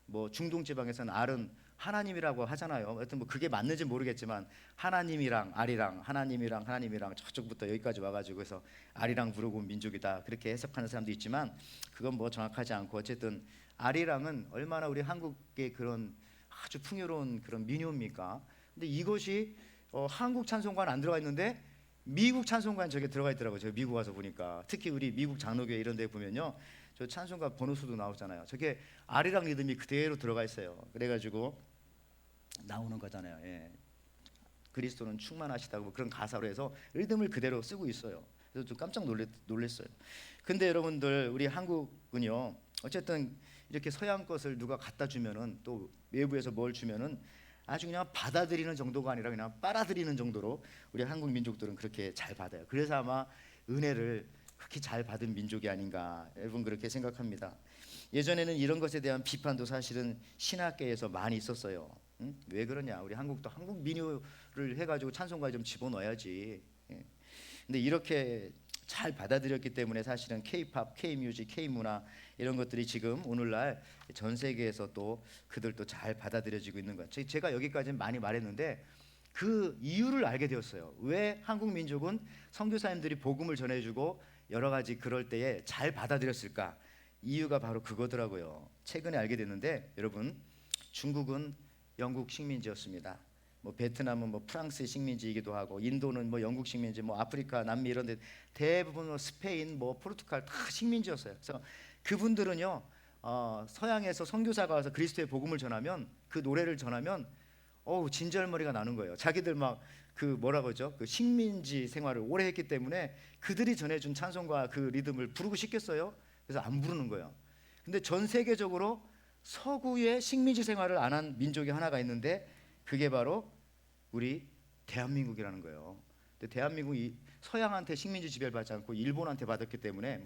뭐 중동 지방에서는 알은 하나님이라고 하잖아요. 하여튼 뭐 그게 맞는지 모르겠지만 하나님이랑 아리랑, 하나님이랑 저쪽부터 여기까지 와가지고 해서 아리랑 부르고 온 민족이다 그렇게 해석하는 사람도 있지만 그건 뭐 정확하지 않고, 어쨌든 아리랑은 얼마나 우리 한국의 그런 아주 풍요로운 그런 민요입니까? 근데 이것이 한국 찬송가는 안 들어가 있는데 미국 찬송가는 저게 들어가 있더라고요. 제가 미국 와서 보니까. 특히 우리 미국 장로교회 이런 데 보면요, 저 찬송가 번호수도 나오잖아요. 저게 아리랑 리듬이 그대로 들어가 있어요. 그래가지고 나오는 거잖아요. 그리스도는 충만하시다고 그런 가사로 해서 리듬을 그대로 쓰고 있어요. 그래서 좀 깜짝 놀랐어요. 근데 여러분들, 우리 한국은요, 어쨌든 이렇게 서양 것을 누가 갖다 주면은, 또 외부에서 뭘 주면은 아주 그냥 받아들이는 정도가 아니라 그냥 빨아들이는 정도로 우리 한국 민족들은 그렇게 잘 받아요. 그래서 아마 은혜를 그렇게 잘 받은 민족이 아닌가, 여러분 그렇게 생각합니다. 예전에는 이런 것에 대한 비판도 사실은 신학계에서 많이 있었어요. 왜 그러냐, 우리 한국도 한국 민요를 해가지고 찬송가에 좀 집어넣어야지. 근데 이렇게 잘 받아들였기 때문에 사실은 K-팝, K-뮤직, K-문화 이런 것들이 지금 오늘날 전 세계에서 또 그들도 잘 받아들여지고 있는 거예요. 제가 여기까지는 많이 말했는데 그 이유를 알게 되었어요. 왜 한국 민족은 선교사님들이 복음을 전해주고 여러 가지 그럴 때에 잘 받아들였을까? 이유가 바로 그거더라고요. 최근에 알게 됐는데, 여러분, 중국은 영국 식민지였습니다. 뭐 베트남은 뭐 프랑스의 식민지이기도 하고, 인도는 뭐 영국 식민지, 뭐 아프리카, 남미 이런 데 대부분 뭐 스페인, 뭐 포르투갈 다 식민지였어요. 그래서 그분들은요, 서양에서 선교사가 와서 그리스도의 복음을 전하면, 그 노래를 전하면 진절머리가 나는 거예요. 자기들 막 그 뭐라 그러죠? 그 식민지 생활을 오래 했기 때문에 그들이 전해준 찬송과 그 리듬을 부르고 싶겠어요? 그래서 안 부르는 거예요. 근데 전 세계적으로 서구의 식민지 생활을 안 한 민족이 하나가 있는데, 그게 바로 우리 대한민국이라는 거예요. 근데 대한민국이 서양한테 식민지 지배받지 않고 일본한테 받았기 때문에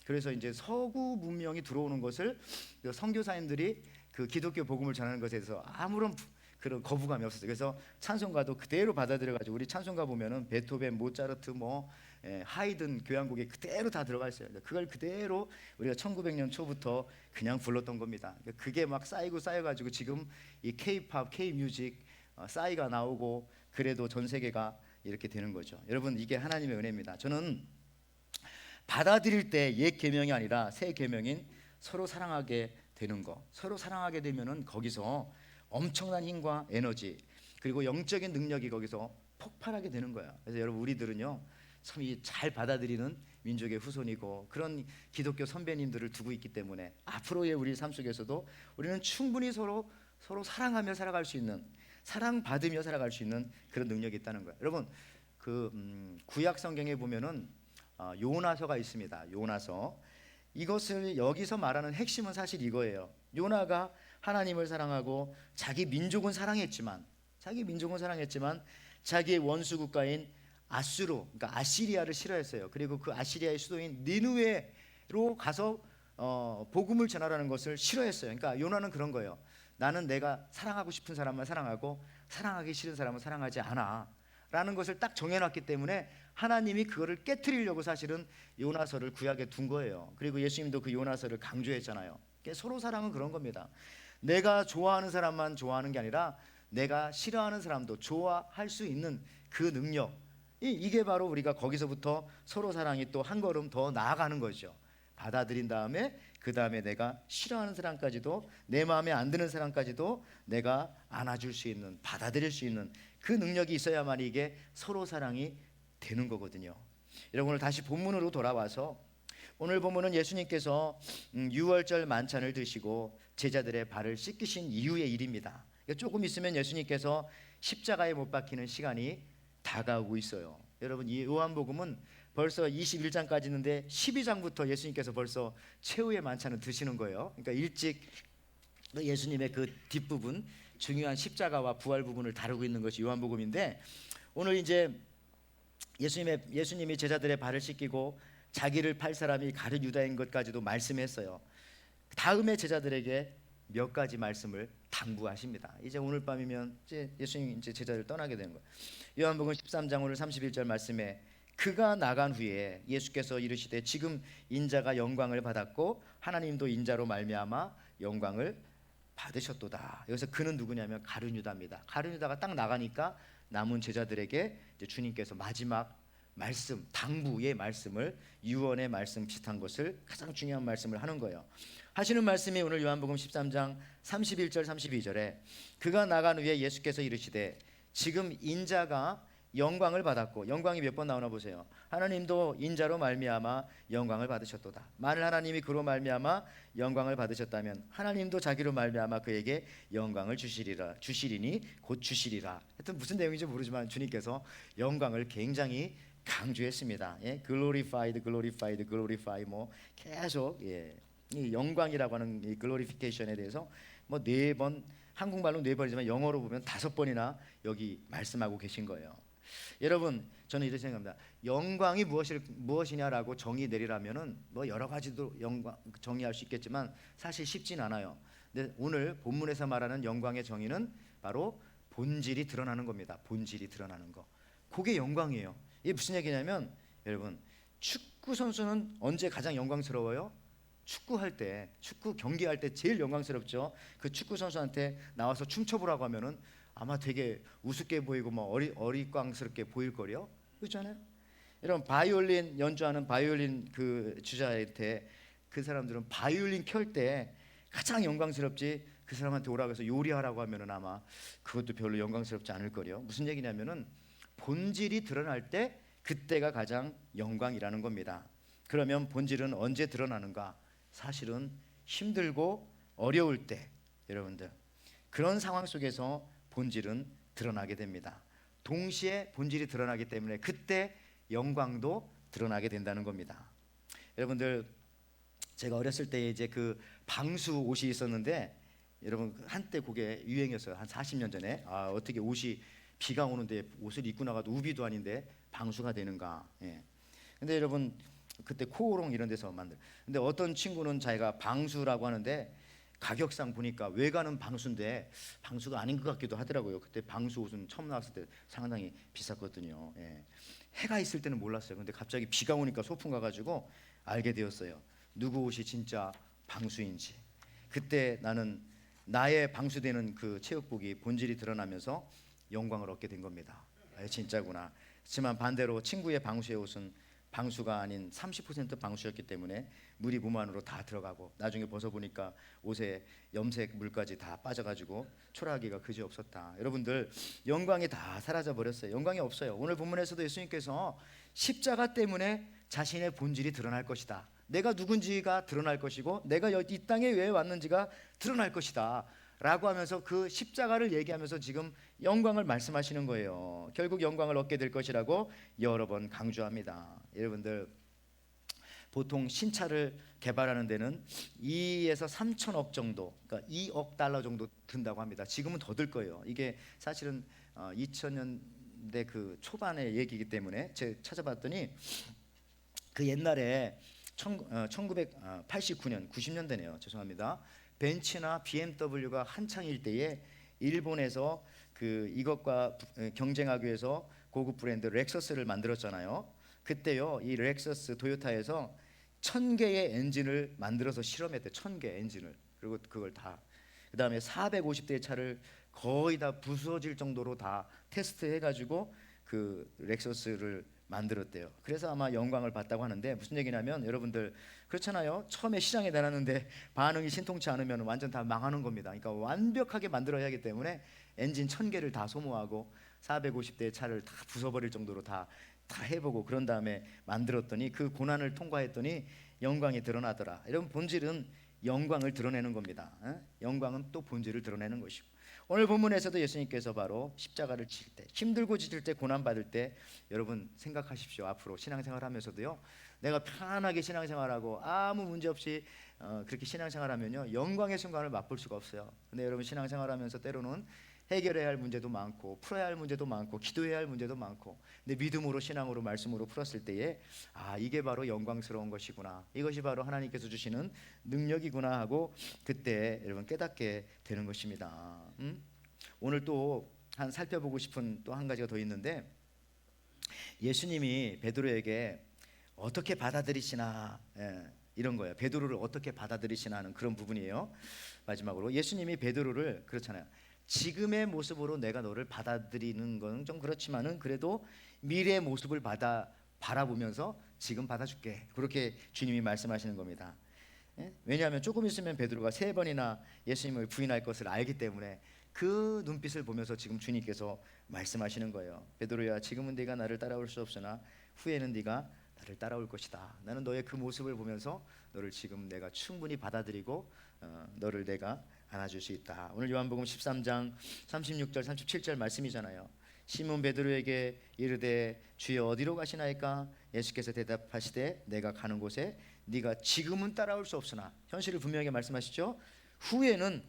그래서 이제 서구 문명이 들어오는 것을 선교사님들이 그 기독교 복음을 전하는 것에 대해서 아무런 그런 거부감이 없었어요. 그래서 찬송가도 그대로 받아들여 가지고, 우리 찬송가 보면은 베토벤, 모차르트, 하이든 교향곡에 그대로 다 들어가 있어요. 그걸 그대로 우리가 1900년 초부터 그냥 불렀던 겁니다. 그게 막 쌓이고 쌓여가지고 지금 이 K-팝, K-뮤직 싸이가 나오고, 그래도 전 세계가 이렇게 되는 거죠. 여러분, 이게 하나님의 은혜입니다. 저는 받아들일 때 옛 계명이 아니라 새 계명인 서로 사랑하게 되는 거, 서로 사랑하게 되면은 거기서 엄청난 힘과 에너지, 그리고 영적인 능력이 거기서 폭발하게 되는 거예요. 그래서 여러분, 우리들은요 참 잘 받아들이는 민족의 후손이고, 그런 기독교 선배님들을 두고 있기 때문에 앞으로의 우리 삶 속에서도 우리는 충분히 서로 사랑하며 살아갈 수 있는, 사랑받으며 살아갈 수 있는 그런 능력이 있다는 거예요. 여러분, 구약 성경에 보면은 요나서가 있습니다. 요나서. 이것을 여기서 말하는 핵심은 사실 이거예요. 요나가 하나님을 사랑하고 자기 민족은 사랑했지만 자기의 원수 국가인 아수르, 그러니까 아시리아를 싫어했어요. 그리고 그 아시리아의 수도인 니느웨로 가서 복음을 전하라는 것을 싫어했어요. 그러니까 요나는 그런 거예요. 나는 내가 사랑하고 싶은 사람만 사랑하고 사랑하기 싫은 사람은 사랑하지 않아 라는 것을 딱 정해놨기 때문에 하나님이 그거를 깨트리려고 사실은 요나서를 구약에 둔 거예요. 그리고 예수님도 그 요나서를 강조했잖아요. 서로 사랑은 그런 겁니다. 내가 좋아하는 사람만 좋아하는 게 아니라 내가 싫어하는 사람도 좋아할 수 있는 그 능력, 이게 바로 우리가 거기서부터 서로 사랑이 또 한 걸음 더 나아가는 거죠. 받아들인 다음에 그 다음에 내가 싫어하는 사람까지도, 내 마음에 안 드는 사람까지도 내가 안아줄 수 있는, 받아들일 수 있는 그 능력이 있어야만 이게 서로 사랑이 되는 거거든요. 여러분, 오늘 다시 본문으로 돌아와서, 오늘 본문은 예수님께서 유월절 만찬을 드시고 제자들의 발을 씻기신 이후의 일입니다. 조금 있으면 예수님께서 십자가에 못 박히는 시간이 다가오고 있어요. 여러분, 이 요한복음은 벌써 21장까지 있는데 12장부터 예수님께서 벌써 최후의 만찬을 드시는 거예요. 그러니까 일찍 예수님의 그 뒷부분, 중요한 십자가와 부활 부분을 다루고 있는 것이 요한복음인데, 오늘 이제 예수님이 제자들의 발을 씻기고 자기를 팔 사람이 가룟 유다인 것까지도 말씀했어요. 다음에 제자들에게 몇 가지 말씀을 당부하십니다. 이제 오늘 밤이면 이제 예수님 이제 제자들 떠나게 되는 거예요. 요한복음 13장 오늘 31절 말씀에, 그가 나간 후에 예수께서 이르시되 지금 인자가 영광을 받았고 하나님도 인자로 말미암아 영광을 받으셨도다. 여기서 그는 누구냐면 가룟 유다입니다. 가룟 유다가 딱 나가니까 남은 제자들에게 이제 주님께서 마지막 말씀, 당부의 말씀을, 유언의 말씀 비슷한 것을, 가장 중요한 말씀을 하는 거예요. 하시는 말씀이 오늘 요한복음 13장 31절 32절에, 그가 나간 후에 예수께서 이르시되 지금 인자가 영광을 받았고, 영광이 몇 번 나오나 보세요. 하나님도 인자로 말미암아 영광을 받으셨도다. 만일 하나님이 그로 말미암아 영광을 받으셨다면 하나님도 자기로 말미암아 그에게 영광을 주시리니 곧 주시리라. 하여튼 무슨 내용인지 모르지만 주님께서 영광을 굉장히 강조했습니다. glorified, glorified, glorify, 계속 이 영광이라고 하는 이 glorification에 대해서 4번, 한국말로 4번이지만 영어로 보면 5번이나 여기 말씀하고 계신 거예요. 여러분, 저는 이렇게 생각합니다. 영광이 무엇이냐라고 정의 내리라면은 여러 가지도 영광 정의할 수 있겠지만 사실 쉽진 않아요. 근데 오늘 본문에서 말하는 영광의 정의는 바로 본질이 드러나는 겁니다. 본질이 드러나는 거. 그게 영광이에요. 이게 무슨 얘기냐면, 여러분, 축구 선수는 언제 가장 영광스러워요? 축구할 때, 축구 경기할 때 제일 영광스럽죠. 그 축구 선수한테 나와서 춤춰보라고 하면은 아마 되게 우습게 보이고 어리광스럽게 보일 거요. 그렇잖아요. 여러분, 바이올린 연주하는 바이올린 그 주자한테 그 사람들은 바이올린 켤 때 가장 영광스럽지, 그 사람한테 오라고 해서 요리하라고 하면은 아마 그것도 별로 영광스럽지 않을 거요. 무슨 얘기냐면은 본질이 드러날 때 그때가 가장 영광이라는 겁니다. 그러면 본질은 언제 드러나는가? 사실은 힘들고 어려울 때, 여러분들 그런 상황 속에서 본질은 드러나게 됩니다. 동시에 본질이 드러나기 때문에 그때 영광도 드러나게 된다는 겁니다. 여러분들 제가 어렸을 때 이제 그 방수 옷이 있었는데 여러분 한때 그게 유행이었어요. 한 40년 전에. 어떻게 옷이 비가 오는데 옷을 입고 나가도 우비도 아닌데 방수가 되는가? 예. 근데 여러분 그때 코오롱 이런 데서 만들. 근데 어떤 친구는 자기가 방수라고 하는데 가격상 보니까 외관은 방수인데 방수가 아닌 것 같기도 하더라고요. 그때 방수 옷은 처음 나왔을 때 상당히 비쌌거든요. 예. 해가 있을 때는 몰랐어요. 근데 갑자기 비가 오니까 소풍 가가지고 알게 되었어요. 누구 옷이 진짜 방수인지. 그때 나는 나의 방수되는 그 체육복이 본질이 드러나면서 영광을 얻게 된 겁니다. 진짜구나. 하지만 반대로 친구의 방수의 옷은 방수가 아닌 30% 방수였기 때문에 물이 몸 안으로 다 들어가고 나중에 벗어보니까 옷에 염색 물까지 다 빠져가지고 초라하기가 그지없었다. 여러분들 영광이 다 사라져 버렸어요. 영광이 없어요. 오늘 본문에서도 예수님께서 십자가 때문에 자신의 본질이 드러날 것이다. 내가 누군지가 드러날 것이고 내가 이 땅에 왜 왔는지가 드러날 것이다 라고 하면서 그 십자가를 얘기하면서 지금 영광을 말씀하시는 거예요. 결국 영광을 얻게 될 것이라고 여러 번 강조합니다. 여러분들 보통 신차를 개발하는 데는 2에서 3천억 정도, 그러니까 2억 달러 정도 든다고 합니다. 지금은 더 들 거예요. 이게 사실은 2000년대 그 초반의 얘기이기 때문에 제가 찾아봤더니 그 옛날에 1989년 90년대네요. 죄송합니다. 벤츠나 BMW가 한창일 때에 일본에서 그 이것과 경쟁하기 위해서 고급 브랜드 렉서스를 만들었잖아요. 그때요 이 렉서스 토요타에서 1000개의 엔진을 만들어서 실험했대. 1000개 엔진을. 그리고 그걸 다 그다음에 450대의 차를 거의 다 부서질 정도로 다 테스트해가지고 그 렉서스를 만들었대요. 그래서 아마 영광을 받다고 하는데 무슨 얘기냐면 여러분들 그렇잖아요. 처음에 시장에 내놨는데 반응이 신통치 않으면 완전 다 망하는 겁니다. 그러니까 완벽하게 만들어야 하기 때문에 엔진 1000개를 다 소모하고 450대의 차를 다 부숴버릴 정도로 다 해보고 그런 다음에 만들었더니 그 고난을 통과했더니 영광이 드러나더라. 이런 본질은 영광을 드러내는 겁니다. 영광은 또 본질을 드러내는 것이고 오늘 본문에서도 예수님께서 바로 십자가를 칠 때 힘들고 지칠 때 고난 받을 때 여러분 생각하십시오. 앞으로 신앙생활 하면서도요 내가 편안하게 신앙생활하고 아무 문제 없이 그렇게 신앙생활하면요 영광의 순간을 맛볼 수가 없어요. 근데 여러분 신앙생활하면서 때로는 해결해야 할 문제도 많고 풀어야 할 문제도 많고 기도해야 할 문제도 많고 근데 믿음으로 신앙으로 말씀으로 풀었을 때에 이게 바로 영광스러운 것이구나. 이것이 바로 하나님께서 주시는 능력이구나 하고 그때 여러분 깨닫게 되는 것입니다. 오늘 또 한 살펴보고 싶은 또 한 가지가 더 있는데 예수님이 베드로에게 어떻게 받아들이시나 이런 거예요. 베드로를 어떻게 받아들이시나 하는 그런 부분이에요. 마지막으로 예수님이 베드로를 그렇잖아요. 지금의 모습으로 내가 너를 받아들이는 건 좀 그렇지만은 그래도 미래의 모습을 바라보면서 지금 받아줄게. 그렇게 주님이 말씀하시는 겁니다. 왜냐하면 조금 있으면 베드로가 3번이나 예수님을 부인할 것을 알기 때문에 그 눈빛을 보면서 지금 주님께서 말씀하시는 거예요. 베드로야, 지금은 네가 나를 따라올 수 없으나 후에는 네가 나를 따라올 것이다. 나는 너의 그 모습을 보면서 너를 지금 내가 충분히 받아들이고 너를 내가 안아줄 수 있다. 오늘 요한복음 13장 36절 37절 말씀이잖아요. 시몬 베드로에게 이르되 주여 어디로 가시나이까? 예수께서 대답하시되 내가 가는 곳에 네가 지금은 따라올 수 없으나 현실을 분명하게 말씀하시죠. 후에는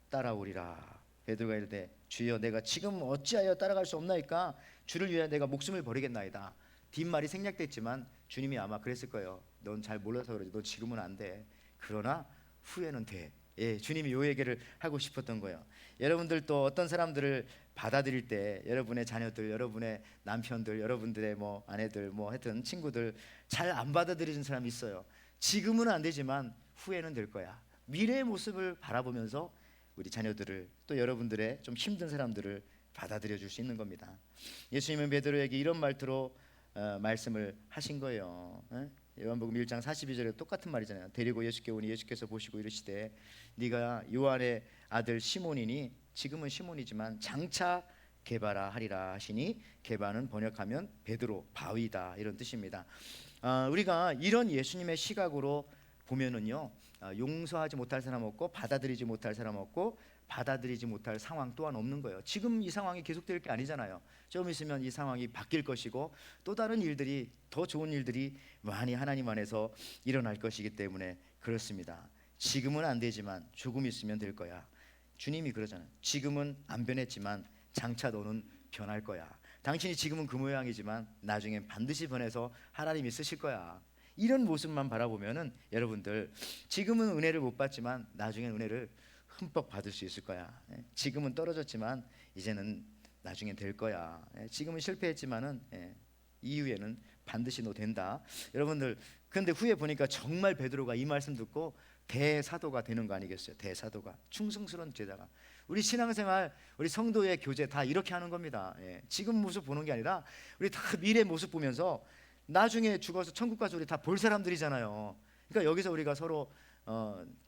따라오리라. 베드로가 이르되 주여 내가 지금 어찌하여 따라갈 수 없나이까? 주를 위하여 내가 목숨을 버리겠나이다. 뒷말이 생략됐지만 주님이 아마 그랬을 거예요. 넌 잘 몰라서 그러지. 너 지금은 안 돼. 그러나 후에는 돼. 주님이 요 얘기를 하고 싶었던 거예요. 여러분들 또 어떤 사람들을 받아들일 때 여러분의 자녀들, 여러분의 남편들, 여러분들의 뭐 아내들, 뭐 하여튼 친구들 잘 안 받아들이는 사람이 있어요. 지금은 안 되지만 후에는 될 거야. 미래의 모습을 바라보면서 우리 자녀들을 또 여러분들의 좀 힘든 사람들을 받아들여 줄 수 있는 겁니다. 예수님은 베드로에게 이런 말투로 말씀을 하신 거예요. 요한복음 1장 42절에 똑같은 말이잖아요. 데리고 예수께 오니 예수께서 보시고 이르시되 네가 요한의 아들 시몬이니 지금은 시몬이지만 장차 게바라 하리라 하시니 게바는 번역하면 베드로, 바위다 이런 뜻입니다. 우리가 이런 예수님의 시각으로 보면은요, 용서하지 못할 사람 없고 받아들이지 못할 사람 없고 받아들이지 못할 상황 또한 없는 거예요. 지금 이 상황이 계속될 게 아니잖아요. 좀 있으면 이 상황이 바뀔 것이고 또 다른 일들이, 더 좋은 일들이 많이 하나님 안에서 일어날 것이기 때문에 그렇습니다. 지금은 안 되지만 조금 있으면 될 거야. 주님이 그러잖아요. 지금은 안 변했지만 장차 너는 변할 거야. 당신이 지금은 그 모양이지만 나중엔 반드시 변해서 하나님이 쓰실 거야. 이런 모습만 바라보면은 여러분들 지금은 은혜를 못 받지만 나중엔 은혜를 흠뻑 받을 수 있을 거야. 지금은 떨어졌지만 이제는 나중엔 될 거야. 지금은 실패했지만은 이후에는 반드시 너 된다. 여러분들 근데 후에 보니까 정말 베드로가 이 말씀 듣고 대사도가 되는 거 아니겠어요? 대사도가, 충성스러운 제자가. 우리 신앙생활, 우리 성도의 교제 다 이렇게 하는 겁니다. 지금 모습 보는 게 아니라 우리 다 미래 모습 보면서 나중에 죽어서 천국 가서 우리 다 볼 사람들이잖아요. 그러니까 여기서 우리가 서로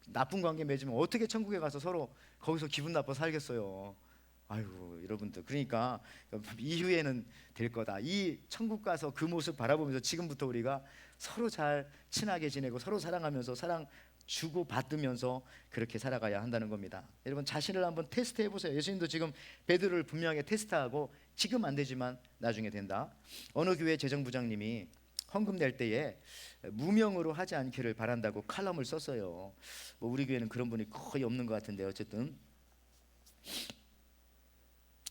나쁜 관계 맺으면 어떻게 천국에 가서 서로 거기서 기분 나빠 살겠어요. 아이고 여러분들, 그러니까 이후에는 될 거다. 이 천국 가서 그 모습 바라보면서 지금부터 우리가 서로 잘 친하게 지내고 서로 사랑하면서 사랑 주고 받으면서 그렇게 살아가야 한다는 겁니다. 여러분 자신을 한번 테스트해 보세요. 예수님도 지금 베드로를 분명하게 테스트하고 지금 안 되지만 나중에 된다. 어느 교회 재정부장님이 헌금 낼 때에 무명으로 하지 않기를 바란다고 칼럼을 썼어요. 뭐 우리 교회는 그런 분이 거의 없는 것 같은데 어쨌든.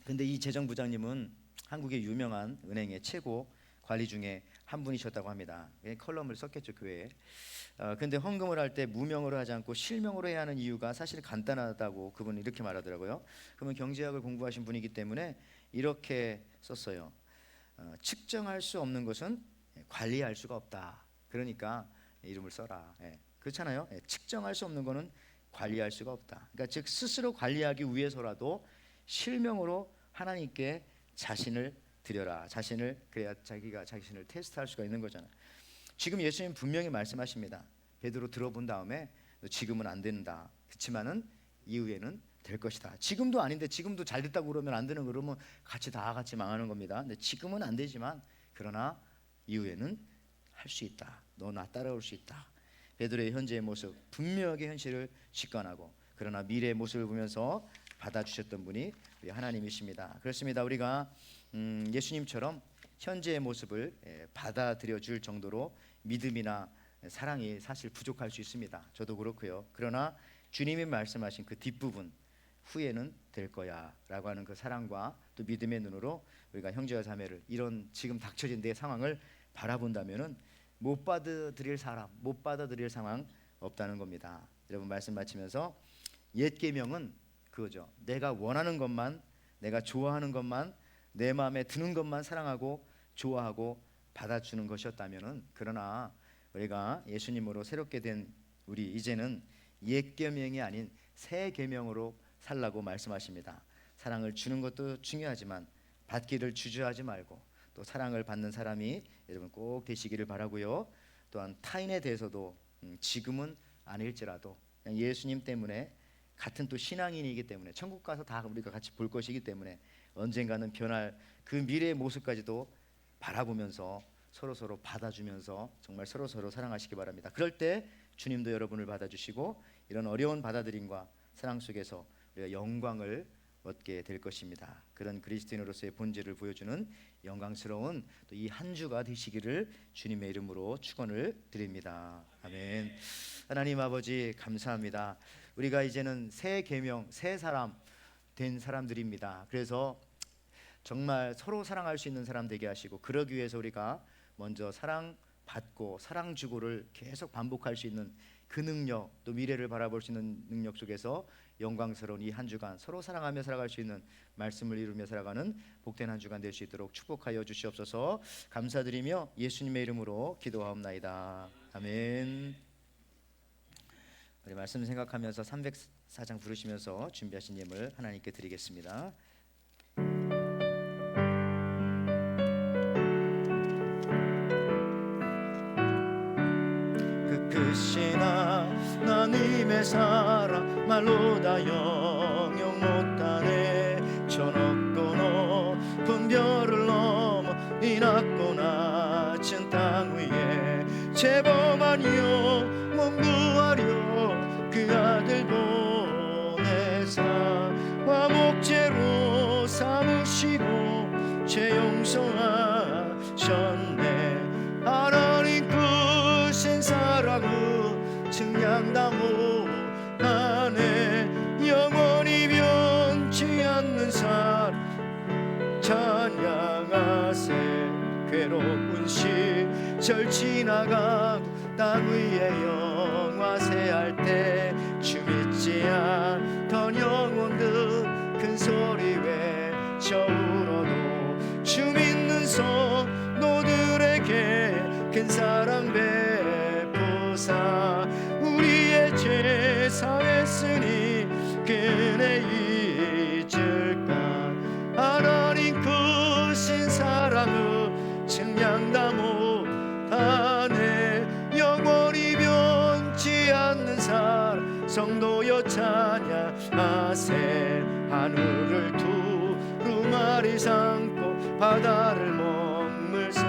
근데 이 재정부장님은 한국의 유명한 은행의 최고 관리 중에 한 분이셨다고 합니다. 컬럼을 썼겠죠 교회에. 근데 헌금을 할 때 무명으로 하지 않고 실명으로 해야 하는 이유가 사실 간단하다고 그분은 이렇게 말하더라고요. 그러면 경제학을 공부하신 분이기 때문에 이렇게 썼어요. 측정할 수 없는 것은 관리할 수가 없다. 그러니까 이름을 써라. 그렇잖아요. 측정할 수 없는 거는 관리할 수가 없다. 그러니까 즉 스스로 관리하기 위해서라도 실명으로 하나님께 자신을 드려라. 자신을, 그래야 자기가 자신을 테스트할 수가 있는 거잖아요. 지금 예수님 분명히 말씀하십니다. 베드로 들어본 다음에 너 지금은 안 된다. 그렇지만은 이후에는 될 것이다. 지금도 아닌데 지금도 잘 됐다고 그러면 안 되는, 그러면 같이 다 같이 망하는 겁니다. 근데 지금은 안 되지만 그러나 이후에는 할 수 있다. 너 나 따라올 수 있다. 베드로의 현재의 모습 분명하게 현실을 직관하고 그러나 미래의 모습을 보면서 받아주셨던 분이 우리 하나님이십니다. 그렇습니다. 우리가 예수님처럼 현재의 모습을 받아들여 줄 정도로 믿음이나 사랑이 사실 부족할 수 있습니다. 저도 그렇고요. 그러나 주님이 말씀하신 그 뒷부분, 후에는 될 거야 라고 하는 그 사랑과 또 믿음의 눈으로 우리가 형제와 자매를, 이런 지금 닥쳐진 내 상황을 바라본다면은 못 받아들일 사람, 못 받아들일 상황 없다는 겁니다. 여러분 말씀 마치면서 옛 계명은 그거죠. 내가 원하는 것만, 내가 좋아하는 것만, 내 마음에 드는 것만 사랑하고 좋아하고 받아주는 것이었다면은, 그러나 우리가 예수님으로 새롭게 된 우리 이제는 옛 계명이 아닌 새 계명으로 살라고 말씀하십니다. 사랑을 주는 것도 중요하지만 받기를 주저하지 말고 또 사랑을 받는 사람이 여러분 꼭 되시기를 바라고요. 또한 타인에 대해서도 지금은 아닐지라도 그냥 예수님 때문에 같은 또 신앙인이기 때문에 천국 가서 다 우리가 같이 볼 것이기 때문에 언젠가는 변할 그 미래의 모습까지도 바라보면서 서로 받아주면서 정말 서로 사랑하시기 바랍니다. 그럴 때 주님도 여러분을 받아주시고 이런 어려운 받아들임과 사랑 속에서 우리가 영광을 얻게 될 것입니다. 그런 그리스도인으로서의 본질을 보여주는 영광스러운 또 이 한 주가 되시기를 주님의 이름으로 축원을 드립니다. 아멘. 하나님 아버지 감사합니다. 우리가 이제는 새 계명, 새 사람 된 사람들입니다. 그래서 정말 서로 사랑할 수 있는 사람 되게 하시고, 그러기 위해서 우리가 먼저 사랑 받고 사랑 주고를 계속 반복할 수 있는 그 능력, 또 미래를 바라볼 수 있는 능력 속에서 영광스러운 이 한 주간 서로 사랑하며 살아갈 수 있는 말씀을 이루며 살아가는 복된 한 주간 될 수 있도록 축복하여 주시옵소서. 감사드리며 예수님의 이름으로 기도하옵나이다. 아멘. 우리 말씀 생각하면서 304장 부르시면서 준비하신 예물 하나님께 드리겠습니다. 크신 하나님의 사랑 말로 다 영영 못하네. 저 높고 높은 별을 넘어 이 낮고 낮은 땅 위에 죄범한 영혼 구하려 그 아들 보내사 화목제로 삼으시고 죄 용서하셨네. 하나님 크신 사랑은 측량다 못하네. 영원히 변치 않는 사랑 찬양하세. 괴로운 시절 지나가고 땅 위에 영화세할 때 주 믿지 않던 영혼들 큰 소리 외쳐 울어도 주 믿는 성도들에게 큰 사랑 베푸사 우리의 죄 사했으니 그네 잊을까. 하나님 크신 사랑을 측량다 못하네. 영원히 변치 않는 사랑 성도여 찬양하세. 하늘을 두루마리 삼고 바다를 먹물사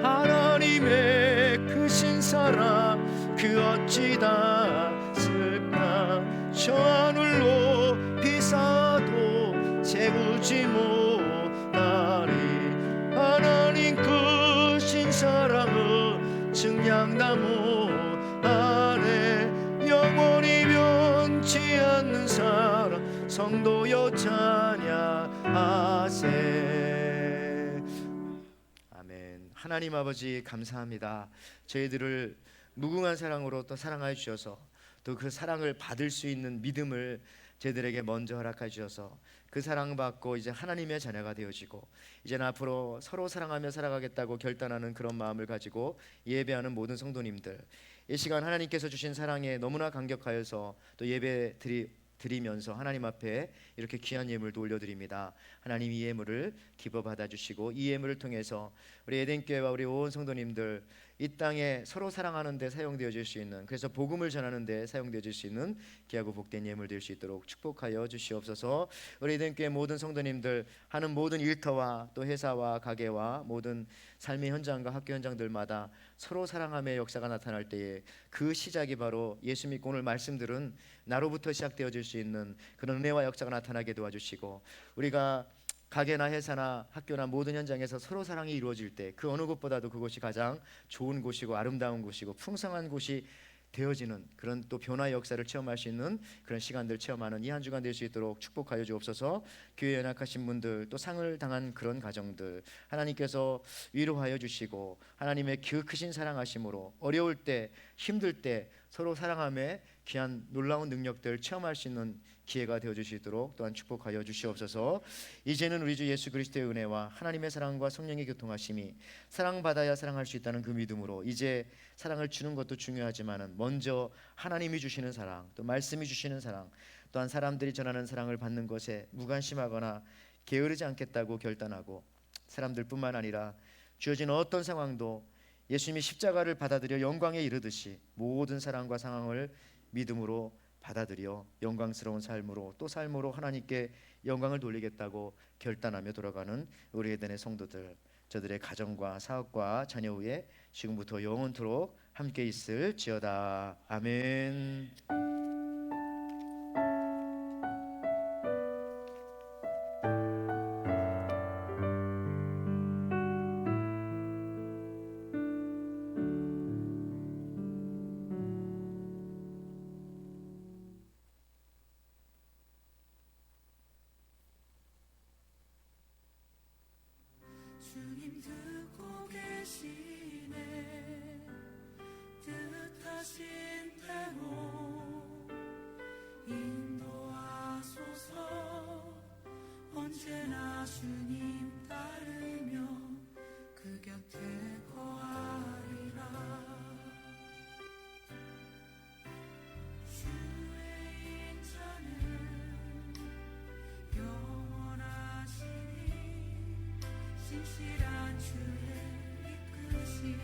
하나님의 크신 사랑 그 어찌 닿을까. 저 하늘 높이 쌓아도 채우지 못하리. 하나님 크신 사랑은 측량다 못하네. 영원히 변치 않는 사랑 성도여 찬양하세. 아멘. 하나님 아버지 감사합니다. 저희들을 무궁한 사랑으로 또 사랑하여 주셔서 또 그 사랑을 받을 수 있는 믿음을 저희들에게 먼저 허락해 주셔서 그 사랑받고 이제 하나님의 자녀가 되어지고 이제는 앞으로 서로 사랑하며 살아가겠다고 결단하는 그런 마음을 가지고 예배하는 모든 성도님들, 이 시간 하나님께서 주신 사랑에 너무나 감격하여서 또 예배 드리면서 하나님 앞에 이렇게 귀한 예물도 올려드립니다. 하나님 이 예물을 기뻐 받아주시고 이 예물을 통해서 우리 에덴교회와 우리 온 성도님들 이 땅에 서로 사랑하는 데 사용되어질 수 있는, 그래서 복음을 전하는 데 사용되어질 수 있는 귀하고 복된 예물 될 수 있도록 축복하여 주시옵소서. 우리 에덴교회 모든 성도님들 하는 모든 일터와 또 회사와 가게와 모든 삶의 현장과 학교 현장들마다 서로 사랑함의 역사가 나타날 때에 그 시작이 바로 예수 믿고 오늘 말씀 들은 나로부터 시작되어질 수 있는 그런 은혜와 역사가 나타나게 도와주시고, 우리가 가게나 회사나 학교나 모든 현장에서 서로 사랑이 이루어질 때 그 어느 곳보다도 그곳이 가장 좋은 곳이고 아름다운 곳이고 풍성한 곳이 되어지는 그런 또 변화의 역사를 체험할 수 있는 그런 시간들 체험하는 이 한 주간 될 수 있도록 축복하여 주옵소서. 교회에 연약하신 분들 또 상을 당한 그런 가정들 하나님께서 위로하여 주시고 하나님의 그 크신 사랑하심으로 어려울 때 힘들 때 서로 사랑함에 귀한 놀라운 능력들 체험할 수 있는 기회가 되어 주시도록 또한 축복하여 주시옵소서. 이제는 우리 주 예수 그리스도의 은혜와 하나님의 사랑과 성령의 교통하심이 사랑받아야 사랑할 수 있다는 그 믿음으로 이제 사랑을 주는 것도 중요하지만 먼저 하나님이 주시는 사랑, 또 말씀이 주시는 사랑, 또한 사람들이 전하는 사랑을 받는 것에 무관심하거나 게으르지 않겠다고 결단하고 사람들뿐만 아니라 주어진 어떤 상황도 예수님이 십자가를 받아들여 영광에 이르듯이 모든 사랑과 상황을 믿음으로 받아들여 영광스러운 삶으로 또 삶으로 하나님께 영광을 돌리겠다고 결단하며 돌아가는 우리 에덴의 성도들, 저들의 가정과 사업과 자녀 위에 지금부터 영원토록 함께 있을지어다. 아멘. 주님 듣고 계시네. 뜻하신 대로 인도하소서. 언제나 주님 따르며 그 곁에 거하리라. 주의 인자는 영원하시니 신실한 주의 이끄심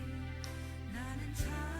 나는 참